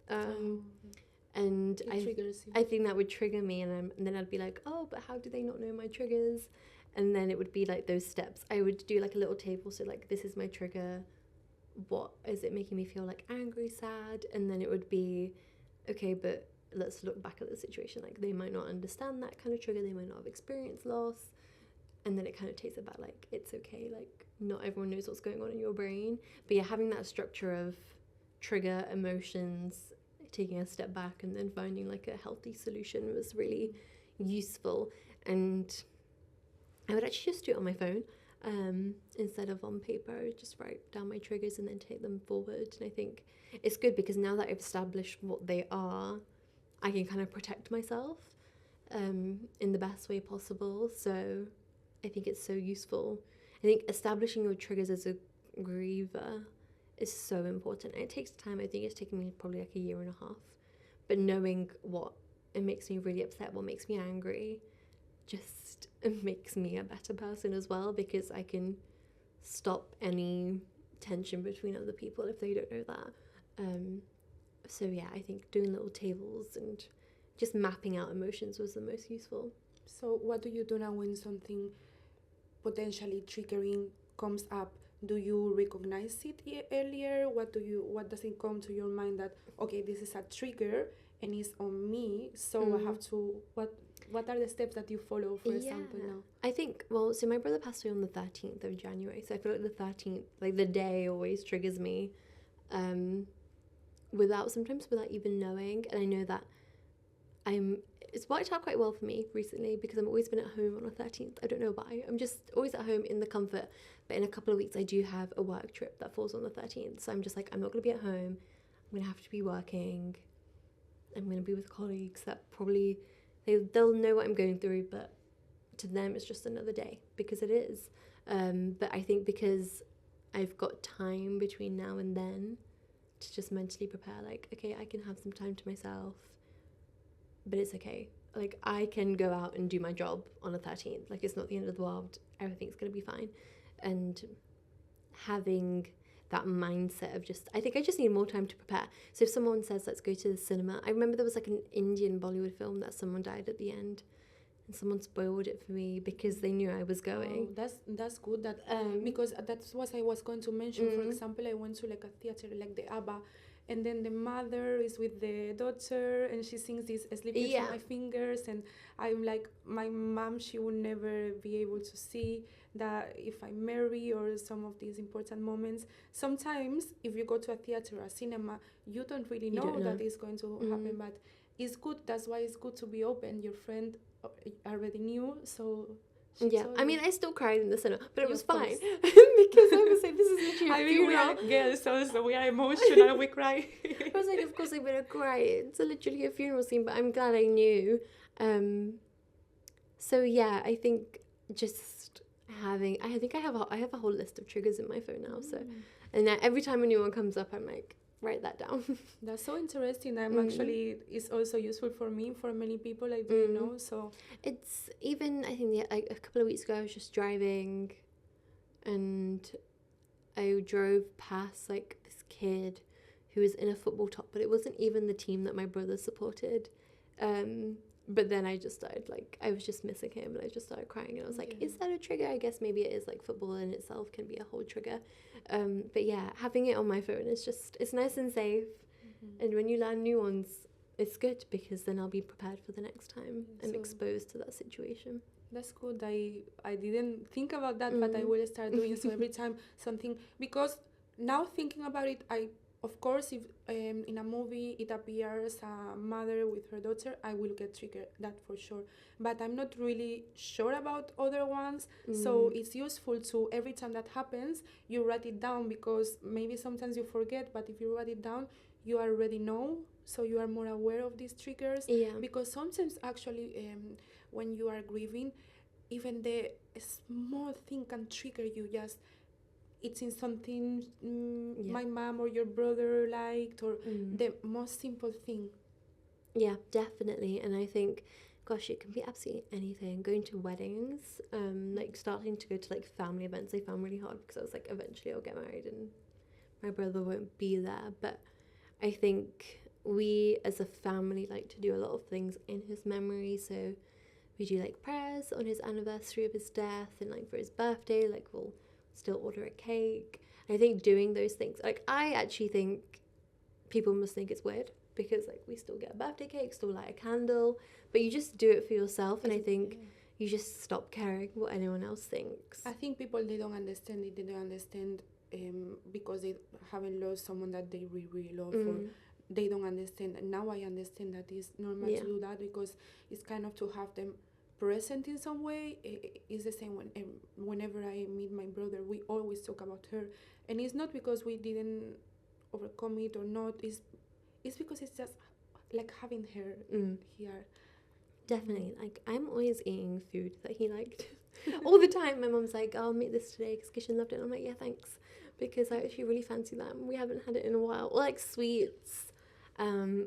and I think that would trigger me, and then I'd be like, oh, but how do they not know my triggers? And then it would be like those steps. I would do like a little table, so like, this is my trigger. What is it making me feel like? Angry, sad? And then it would be, okay, but let's look back at the situation. Like they might not understand that kind of trigger. They might not have experienced loss. And then it kind of takes it back, like, it's okay, like, not everyone knows what's going on in your brain. But yeah, having that structure of trigger, emotions, taking a step back, and then finding, like, a healthy solution was really useful. And I would actually just do it on my phone instead of on paper. I would just write down my triggers and then take them forward. And I think it's good because now that I've established what they are, I can kind of protect myself in the best way possible. So I think it's so useful. I think establishing your triggers as a griever is so important. And it takes time. I think it's taken me probably like a year and a half. But knowing what it makes me really upset, what makes me angry, just makes me a better person as well, because I can stop any tension between other people if they don't know that. So yeah, I think doing little tables and just mapping out emotions was the most useful. So what do you do now when something potentially triggering comes up? Do you recognize it earlier? What does it come to your mind that, okay, this is a trigger and it's on me, so I have to, what are the steps that you follow, for example, now? I think, well, so my brother passed away on the 13th of January, so I feel like the 13th, like the day always triggers me, sometimes without even knowing. And I know that it's worked out quite well for me recently because I've always been at home on the 13th. I don't know why. I'm just always at home in the comfort. But in a couple of weeks, I do have a work trip that falls on the 13th. So I'm just like, I'm not going to be at home. I'm going to have to be working. I'm going to be with colleagues that probably, they'll know what I'm going through. But to them, it's just another day because it is. But I think because I've got time between now and then to just mentally prepare, like, okay, I can have some time to myself. But it's okay. Like, I can go out and do my job on the 13th. Like, it's not the end of the world. Everything's going to be fine. And having that mindset of just, I think I just need more time to prepare. So if someone says, let's go to the cinema, I remember there was like an Indian Bollywood film that someone died at the end. And someone spoiled it for me because they knew I was going. Oh, that's good. That because that's what I was going to mention. For example, I went to like a theater like the ABBA, and then the mother is with the daughter, and she sings this "Sleeping Through My Fingers," and I'm like, my mom, she will never be able to see that if I marry or some of these important moments. Sometimes, if you go to a theater or a cinema, you don't really know that it's going to happen, but it's good. That's why it's good to be open. Your friend already knew, so I mean, I still cried in the cinema, but it was fine because I was like, this is literally a funeral. We are girls, so we are emotional. We cry. I was like, of course I'm gonna cry. It's literally a funeral scene, but I'm glad I knew. So yeah, I think just having, I think I have a whole list of triggers in my phone now. So, and now every time a new one comes up, I'm like, write that down. That's so interesting. Actually, it's also useful for me, for many people I do know. So it's even, I think like a couple of weeks ago I was just driving and I drove past like this kid who was in a football top, but it wasn't even the team that my brother supported. But then I just started, like, I was just missing him and I just started crying and I was like, is that a trigger? I guess maybe it is, like, football in itself can be a whole trigger. But yeah, having it on my phone is just, it's nice and safe. And when you learn new ones, it's good because then I'll be prepared for the next time and exposed to that situation. That's good. I didn't think about that, but I will start doing so every time something, because now thinking about it, of course, if in a movie it appears a mother with her daughter, I will get triggered, that for sure. But I'm not really sure about other ones, so it's useful to, every time that happens, you write it down, because maybe sometimes you forget, but if you write it down, you already know, so you are more aware of these triggers. Because sometimes actually when you are grieving, even the small thing can trigger you. Just eating something my mom or your brother liked, or the most simple thing. Yeah, definitely. And I think, gosh, it can be absolutely anything. Going to weddings, like starting to go to like family events, I found really hard because I was like, eventually I'll get married and my brother won't be there. But I think we as a family like to do a lot of things in his memory. So we do like prayers on his anniversary of his death, and like for his birthday, like we'll still order a cake. I think doing those things, like, I actually think people must think it's weird because like we still get a birthday cake, still light a candle, but you just do it for yourself. And I think you just stop caring what anyone else thinks. I think people, they don't understand it. They don't understand because they haven't lost someone that they really, really love, or they don't understand. And now I understand that it's normal to do that, because it's kind of to have them present in some way. It's the same whenever I meet my brother, we always talk about her, and it's not because we didn't overcome it or not. It's because it's just like having her here. Definitely. Like, I'm always eating food that he liked all the time. My mum's like, I'll make this today because Kishan loved it. And I'm like, yeah, thanks, because I actually really fancy that. We haven't had it in a while. Or like sweets.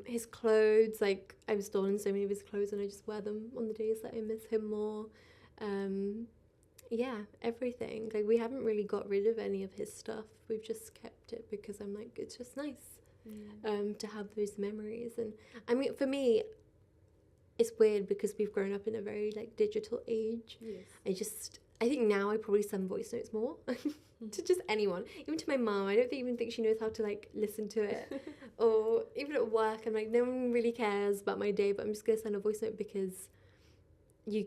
His clothes, like, I've stolen so many of his clothes and I just wear them on the days that I miss him more. yeah, everything. Like, we haven't really got rid of any of his stuff. We've just kept it because I'm like, it's just nice to have those memories. And I mean, for me, it's weird because we've grown up in a very like digital age. Yes. I think now I probably send voice notes more to just anyone, even to my mom. I don't even think she knows how to like listen to it. Or even at work, I'm like, no one really cares about my day, but I'm just gonna send a voice note because you'll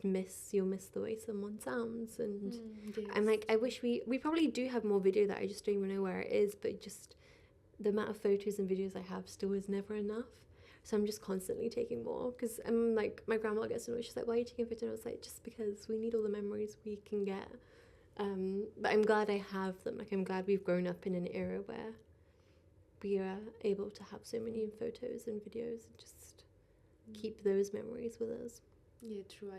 miss the way someone sounds. And Yes. I'm like, I wish we probably do have more video that I just don't even know where it is, but just the amount of photos and videos I have still is never enough. So I'm just constantly taking more because I'm like, my grandma gets annoyed. She's like, why are you taking a photo? And I was like, just because we need all the memories we can get. But I'm glad I have them. Like, I'm glad we've grown up in an era where we are able to have so many photos and videos and just keep those memories with us. Yeah, true.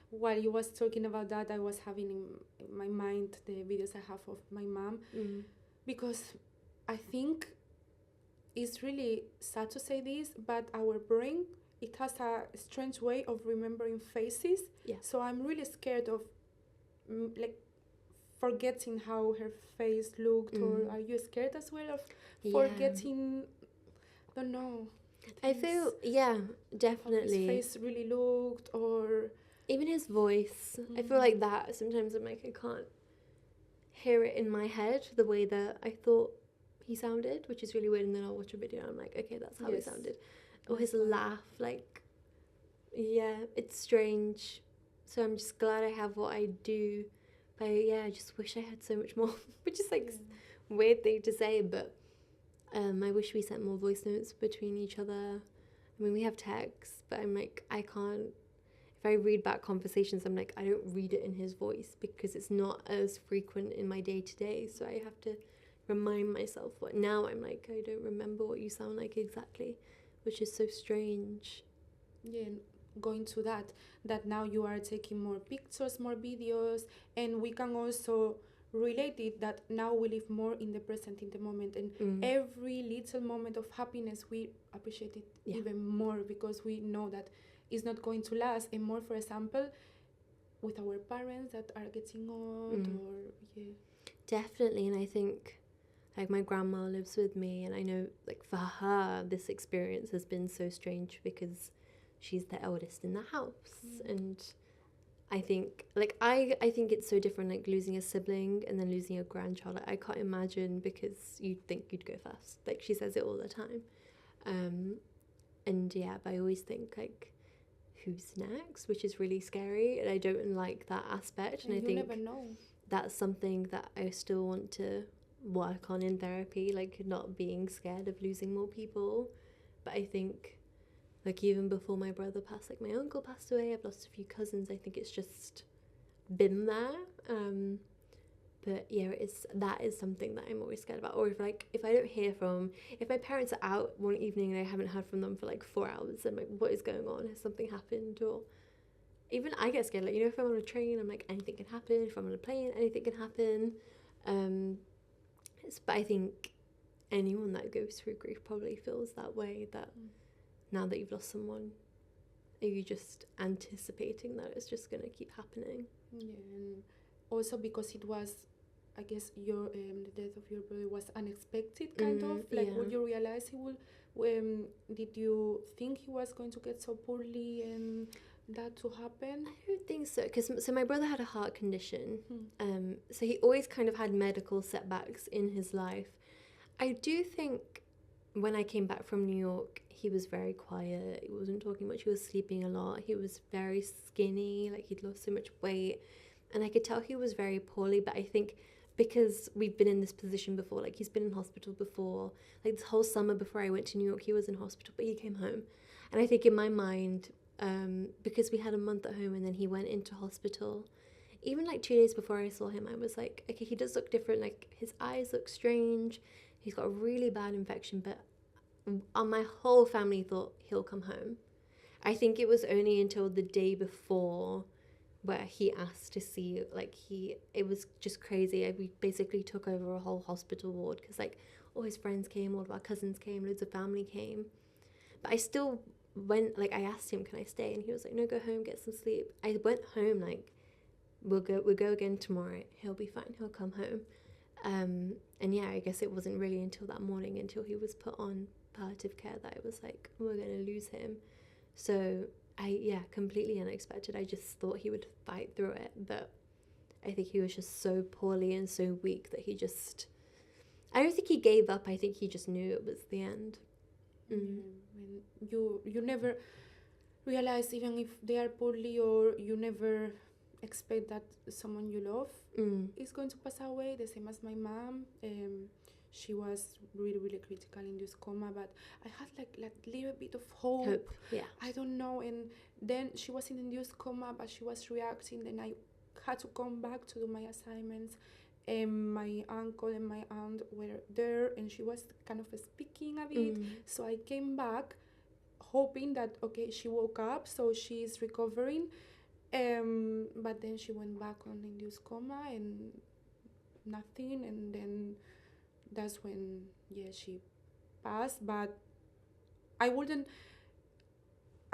While you was talking about that, I was having in my mind the videos I have of my mom, because I think it's really sad to say this, but our brain, it has a strange way of remembering faces. Yeah. So I'm really scared of like forgetting how her face looked. Or are you scared as well of forgetting? Don't know. I feel, yeah, definitely. How his face really looked, or even his voice. I feel like that sometimes I'm like, I can't hear it in my head the way that I thought he sounded, which is really weird. And then I'll watch a video and I'm like, okay, that's how he sounded. Or his laugh, like, yeah, it's strange. So I'm just glad I have what I do. But yeah, I just wish I had so much more, which is like weird thing to say, but I wish we sent more voice notes between each other. I mean, we have texts, but I'm like, I can't. If I read back conversations, I'm like, I don't read it in his voice because it's not as frequent in my day to day. So I have to remind myself what. Now I'm like, I don't remember what you sound like exactly, which is so strange. Yeah, going to that now you are taking more pictures, more videos, and we can also relate it that now we live more in the present, in the moment, and every little moment of happiness we appreciate it even more, because we know that it's not going to last. And more, for example, with our parents that are getting old, or definitely. And I think like my grandma lives with me, and I know like for her this experience has been so strange because she's the eldest in the house. And I think like I think it's so different, like losing a sibling and then losing a grandchild. Like, I can't imagine, because you'd think you'd go first. Like, she says it all the time. And yeah, but I always think like, who's next, which is really scary, and I don't like that aspect. And I think never know. That's something that I still want to work on in therapy, like not being scared of losing more people. But I think like even before my brother passed, like my uncle passed away, I've lost a few cousins. I think it's just been there. But yeah, that is something that I'm always scared about. Or if I don't hear from, if my parents are out one evening and I haven't heard from them for like 4 hours, I'm like, what is going on? Has something happened? Or even I get scared, like, you know, if I'm on a train, I'm like, anything can happen. If I'm on a plane, anything can happen. But I think anyone that goes through grief probably feels that way, that now that you've lost someone, are you just anticipating that it's just going to keep happening? Yeah, and also because it was, I guess, your the death of your brother was unexpected, kind of. Like, would you realize he will? Did you think he was going to get so poorly and that to happen? I don't think so, because so my brother had a heart condition. So he always kind of had medical setbacks in his life. I do think when I came back from New York, he was very quiet. He wasn't talking much. He was sleeping a lot. He was very skinny. Like, he'd lost so much weight. And I could tell he was very poorly. But I think because we've been in this position before, like, he's been in hospital before. Like, this whole summer before I went to New York, he was in hospital, but he came home. And I think in my mind, because we had a month at home and then he went into hospital, even like 2 days before I saw him, I was like, okay, he does look different. Like, his eyes look strange. He's got a really bad infection, but my whole family thought he'll come home. I think it was only until the day before where he asked to see, like, it was just crazy. We basically took over a whole hospital ward because, like, all his friends came, all of our cousins came, loads of family came. But I still went, like, I asked him, can I stay? And he was like, no, go home, get some sleep. I went home, like, we'll go again tomorrow. He'll be fine. He'll come home. And yeah, I guess it wasn't really until that morning, until he was put on palliative care, that it was like, we're going to lose him. So completely unexpected. I just thought he would fight through it, but I think he was just so poorly and so weak that he just, I don't think he gave up. I think he just knew it was the end. You never realize, even if they are poorly, or you never expect that someone you love is going to pass away. The same as my mom. She was really, really critical induced coma, but I had like little bit of hope. Yeah. I don't know. And then she was in induced coma, but she was reacting. Then I had to come back to do my assignments. And my uncle and my aunt were there, and she was kind of speaking a bit. So I came back hoping that, okay, she woke up, so she's recovering. But then she went back on induced coma and nothing. And then that's when, she passed. But I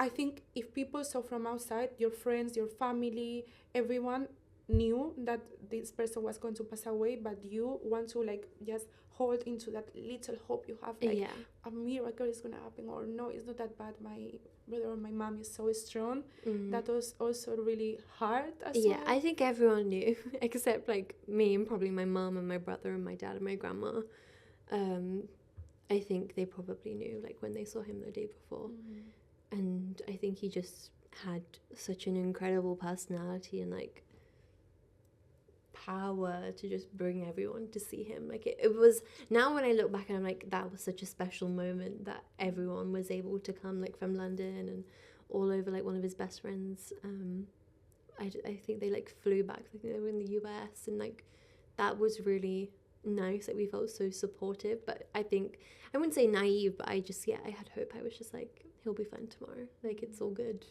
think if people saw from outside, your friends, your family, everyone knew that this person was going to pass away, but you want to like just hold into that little hope you have, like a miracle is going to happen, or no, it's not that bad, my brother or my mom is so strong. That was also really hard as well. I think everyone knew except like me and probably my mom and my brother and my dad and my grandma. I think they probably knew, like when they saw him the day before. And I think he just had such an incredible personality and like power to just bring everyone to see him. Like it was, now when I look back and I'm like, that was such a special moment that everyone was able to come, like from London and all over. Like one of his best friends, I think they like flew back. I think they were in the US, and like that was really nice. Like we felt so supportive. But I think, I wouldn't say naive, but I just, I had hope. I was just like, he'll be fine tomorrow, like it's all good,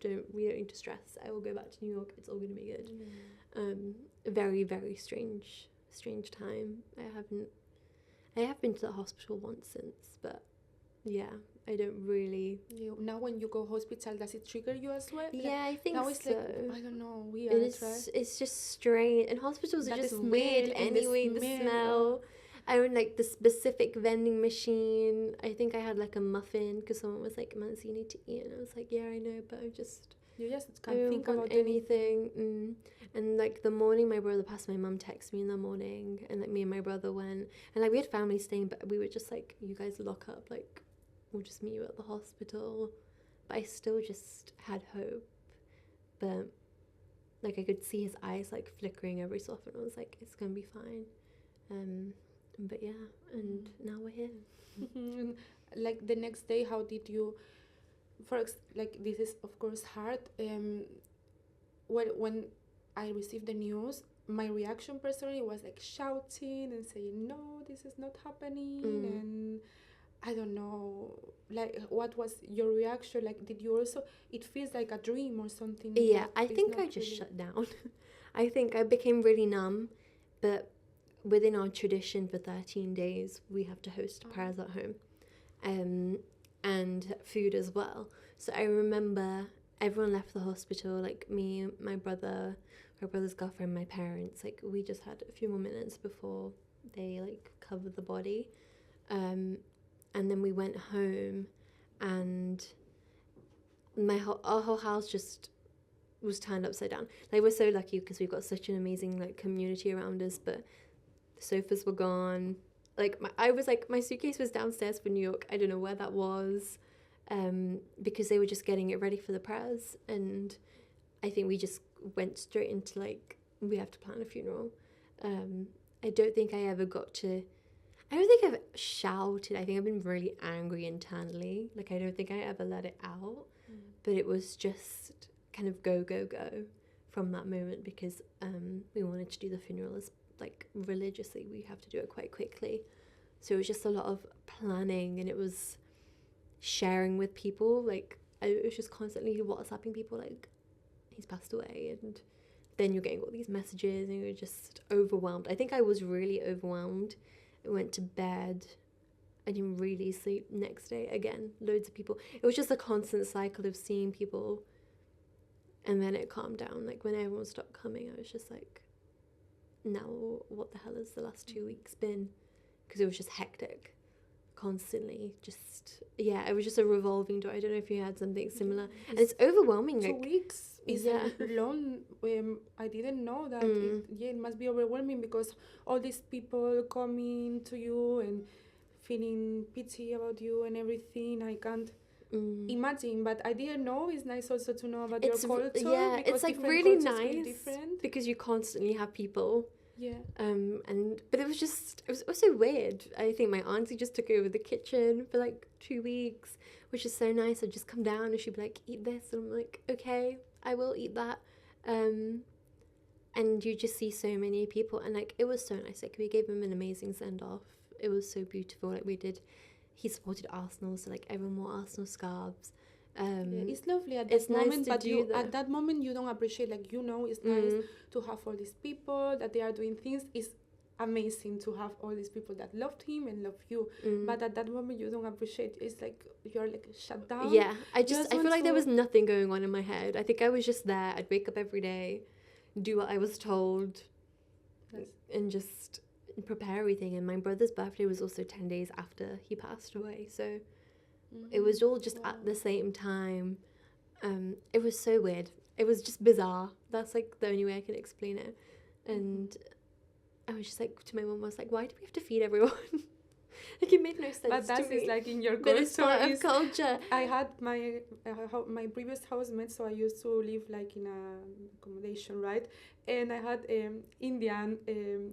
we don't need to stress, I will go back to New York, it's all gonna be good. Very, very strange time. I have been to the hospital once since, but I don't really. Now when you go hospital, does it trigger you as well? Yeah, I think now it's so. like, I don't know, weird. It's just strange, and hospitals are just weird anyway. The smell. I mean, like the specific vending machine. I think I had like a muffin because someone was like, "Mansi, you need to eat," and I was like, "Yeah, I know, but you just can't think about anything." And like the morning my brother passed, my mum texted me in the morning, and like me and my brother went, and like we had family staying, but we were just like, "You guys lock up, like we'll just meet you at the hospital." But I still just had hope, but like I could see his eyes like flickering every so often. I was like, "It's gonna be fine." But and now we're here. Like the next day, how did you, like this is of course hard, when I received the news, my reaction personally was like shouting and saying, no, this is not happening. And I don't know, like what was your reaction? Like did you also, it feels like a dream or something? I think I just shut down. I think I became really numb, but within our tradition for 13 days, we have to host prayers at home, and food as well. So I remember everyone left the hospital, like me, my brother, my brother's girlfriend, my parents, like we just had a few more minutes before they like covered the body. And then we went home, and our whole house just was turned upside down. Like we're so lucky because we've got such an amazing like community around us, but sofas were gone. Like my suitcase was downstairs for New York. I don't know where that was, because they were just getting it ready for the prayers, and I think we just went straight into like, we have to plan a funeral. I don't think I I've shouted. I think I've been really angry internally. Like I don't think I ever let it out, but it was just kind of go from that moment, because we wanted to do the funeral as like religiously. We have to do it quite quickly, so it was just a lot of planning, and it was sharing with people. Like it was just constantly WhatsApping people like, he's passed away, and then you're getting all these messages and you're just overwhelmed. I think I was really overwhelmed. I went to bed, I didn't really sleep. Next day again, loads of people. It was just a constant cycle of seeing people And then it calmed down. Like when everyone stopped coming, I was just like, now what the hell has the last 2 weeks been? Because it was just hectic, constantly. Just, yeah, it was just a revolving door. I don't know if you had something similar. And it's overwhelming. 2 Like, weeks is yeah. a long. I didn't know that. It must be overwhelming because all these people coming to you and feeling pity about you and everything. I can't imagine, but I didn't know. It's nice also to know about your culture. Yeah, because it's like different really cultures feel nice different. because you constantly have people. Yeah. But it was also weird. I think my auntie just took over the kitchen for like 2 weeks, which is so nice. I'd just come down and she'd be like, eat this, and I'm like, okay, I will eat that. And you just see so many people, and like it was so nice. Like we gave him an amazing send off. It was so beautiful. Like he supported Arsenal, so like everyone wore Arsenal scarves. It's lovely at it's that nice moment, to but do that. at that moment you don't appreciate, like, it's nice to have all these people that they are doing things. It's amazing to have all these people that loved him and love you, but at that moment you don't appreciate. It's like you're like shut down. Yeah, I feel want like there was nothing going on in my head. I think I was just there. I'd wake up every day, do what I was told, and just prepare everything. And my brother's birthday was also 10 days after he passed away, so it was all just at the same time. It was so weird. It was just bizarre. That's like the only way I can explain it. And I was just like, to my mum, I was like, why do we have to feed everyone? Like, it made no sense. But that is like in your culture. But it's part of culture. I had my previous housemate, so I used to live like in a accommodation, right? And I had Indian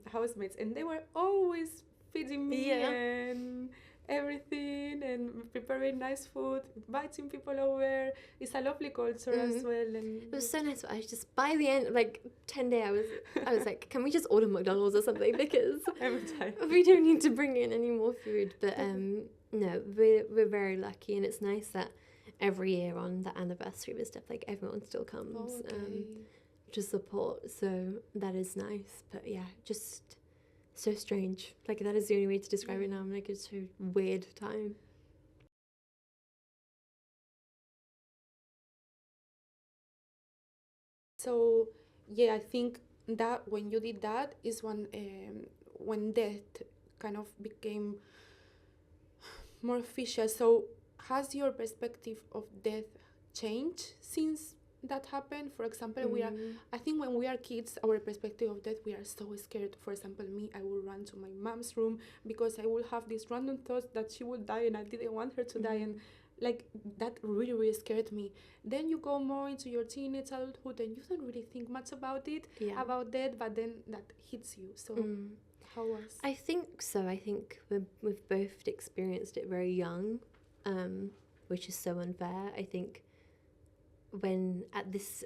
housemates, and they were always feeding me and everything, and preparing nice food, inviting people over. It's a lovely culture as well, and it was so nice. I just, by the end, like 10 day, I was like, can we just order McDonald's or something, because we don't need to bring in any more food. But no, we're very lucky, and it's nice that every year on the anniversary of stuff, like everyone still comes to support. So that is nice. But yeah, just so strange. Like, that is the only way to describe it now. I'm like, it's a weird time. So yeah, I think that when you did that is when death kind of became more official. So has your perspective of death changed since that happened? For example, I think when we are kids, our perspective of death, we are so scared. For example, me, I will run to my mom's room because I will have these random thoughts that she would die and I didn't want her to die, and like that really, really scared me. Then you go more into your teenage adulthood and you don't really think much about it, about death, but then that hits you. So how was? I think so. I think we've both experienced it very young, which is so unfair. I think when at this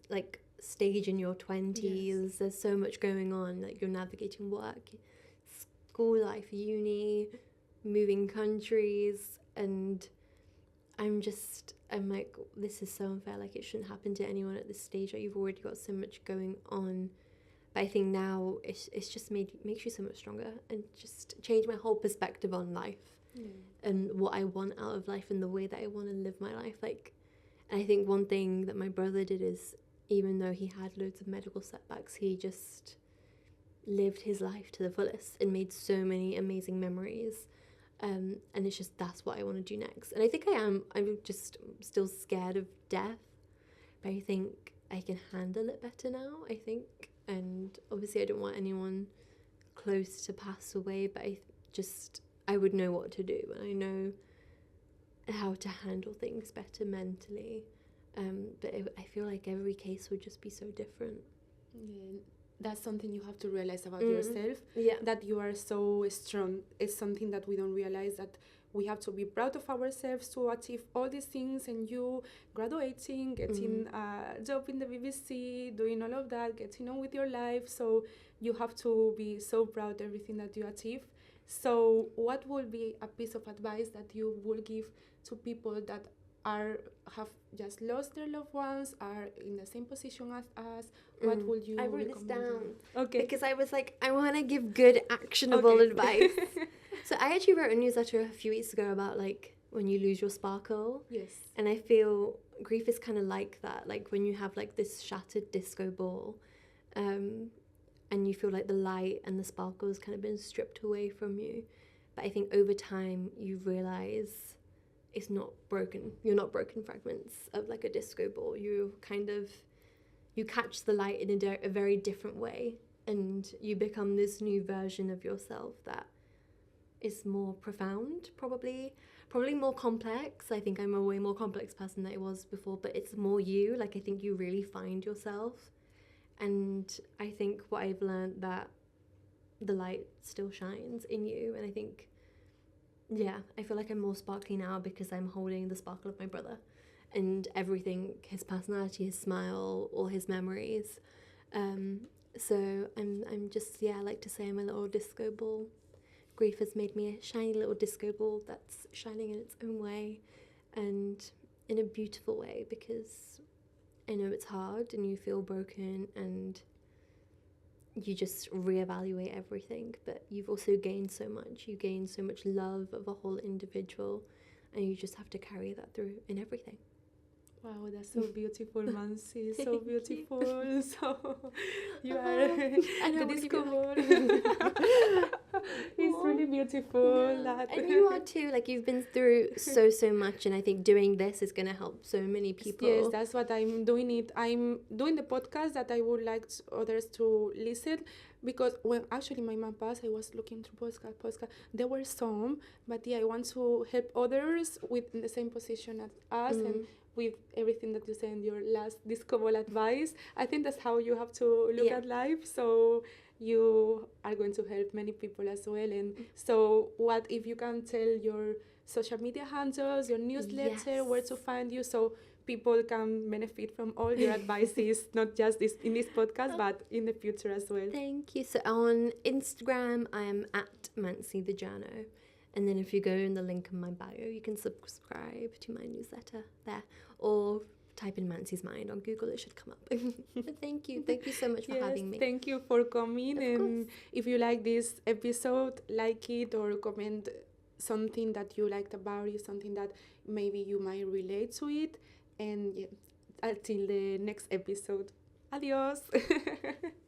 like stage in your 20s, there's so much going on. Like, you're navigating work, school life, uni, moving countries, and I'm like, this is so unfair. Like, it shouldn't happen to anyone at this stage. Like, you've already got so much going on. But I think now it's just makes you so much stronger, and just changed my whole perspective on life and what I want out of life and the way that I want to live my life. Like, and I think one thing that my brother did is, even though he had loads of medical setbacks, he just lived his life to the fullest and made so many amazing memories. And it's just, that's what I want to do next. And I think I'm just still scared of death, but I think I can handle it better now, I think. And obviously I don't want anyone close to pass away, but I would know what to do, and I know how to handle things better mentally. But I feel like every case would just be so different. Yeah, that's something you have to realize about yourself. Yeah. That you are so strong. It's something that we don't realize, that we have to be proud of ourselves to achieve all these things, and you graduating, getting a job in the BBC, doing all of that, getting on with your life. So you have to be so proud of everything that you achieve. So what would be a piece of advice that you would give to people that have just lost their loved ones, are in the same position as us? What would you I wrote this down. Them? Okay. Because I was like, I want to give good, actionable advice. So I actually wrote a newsletter a few weeks ago about, like, when you lose your sparkle. Yes. And I feel grief is kind of like that. Like when you have like this shattered disco ball, and you feel like the light and the sparkle has kind of been stripped away from you. But I think over time you realize it's not broken. You're not broken fragments of like a disco ball. You catch the light in a very different way, and you become this new version of yourself that is more profound, probably more complex. I think I'm a way more complex person than I was before, but it's more you. Like I think you really find yourself. And I think what I've learned that the light still shines in you. And I think, yeah, I feel like I'm more sparkly now because I'm holding the sparkle of my brother and everything, his personality, his smile, all his memories. So I'm just, I like to say I'm a little disco ball. Grief has made me a shiny little disco ball that's shining in its own way and in a beautiful way, because I know it's hard and you feel broken and you just reevaluate everything, but you've also gained so much. You gain so much love of a whole individual, and you just have to carry that through in everything. Wow, that's so beautiful, Mansi. So beautiful. So you are the disco ball. It's really beautiful. Yeah. That. And you are too. Like you've been through so much, and I think doing this is gonna help so many people. Yes, that's what I'm doing. I'm doing the podcast that I would like others to listen, because when actually my mom passed, I was looking through podcast. There were some, but I want to help others with the same position as us and with everything that you said in your last discover advice. I think that's how you have to look at life. So you are going to help many people as well. And so what if you can tell your social media handles, your newsletter, where to find you, so people can benefit from all your advices, not just in this podcast, but in the future as well. Thank you. So on Instagram, I am at Mansi the Journo. And then if you go in the link in my bio, you can subscribe to my newsletter there, or type in Mansi's Mind on Google, it should come up. Thank you so much for having me. Thank you for coming. Of course. If you like this episode, like it or comment something that you liked about it, something that maybe you might relate to it. And until the next episode, adios.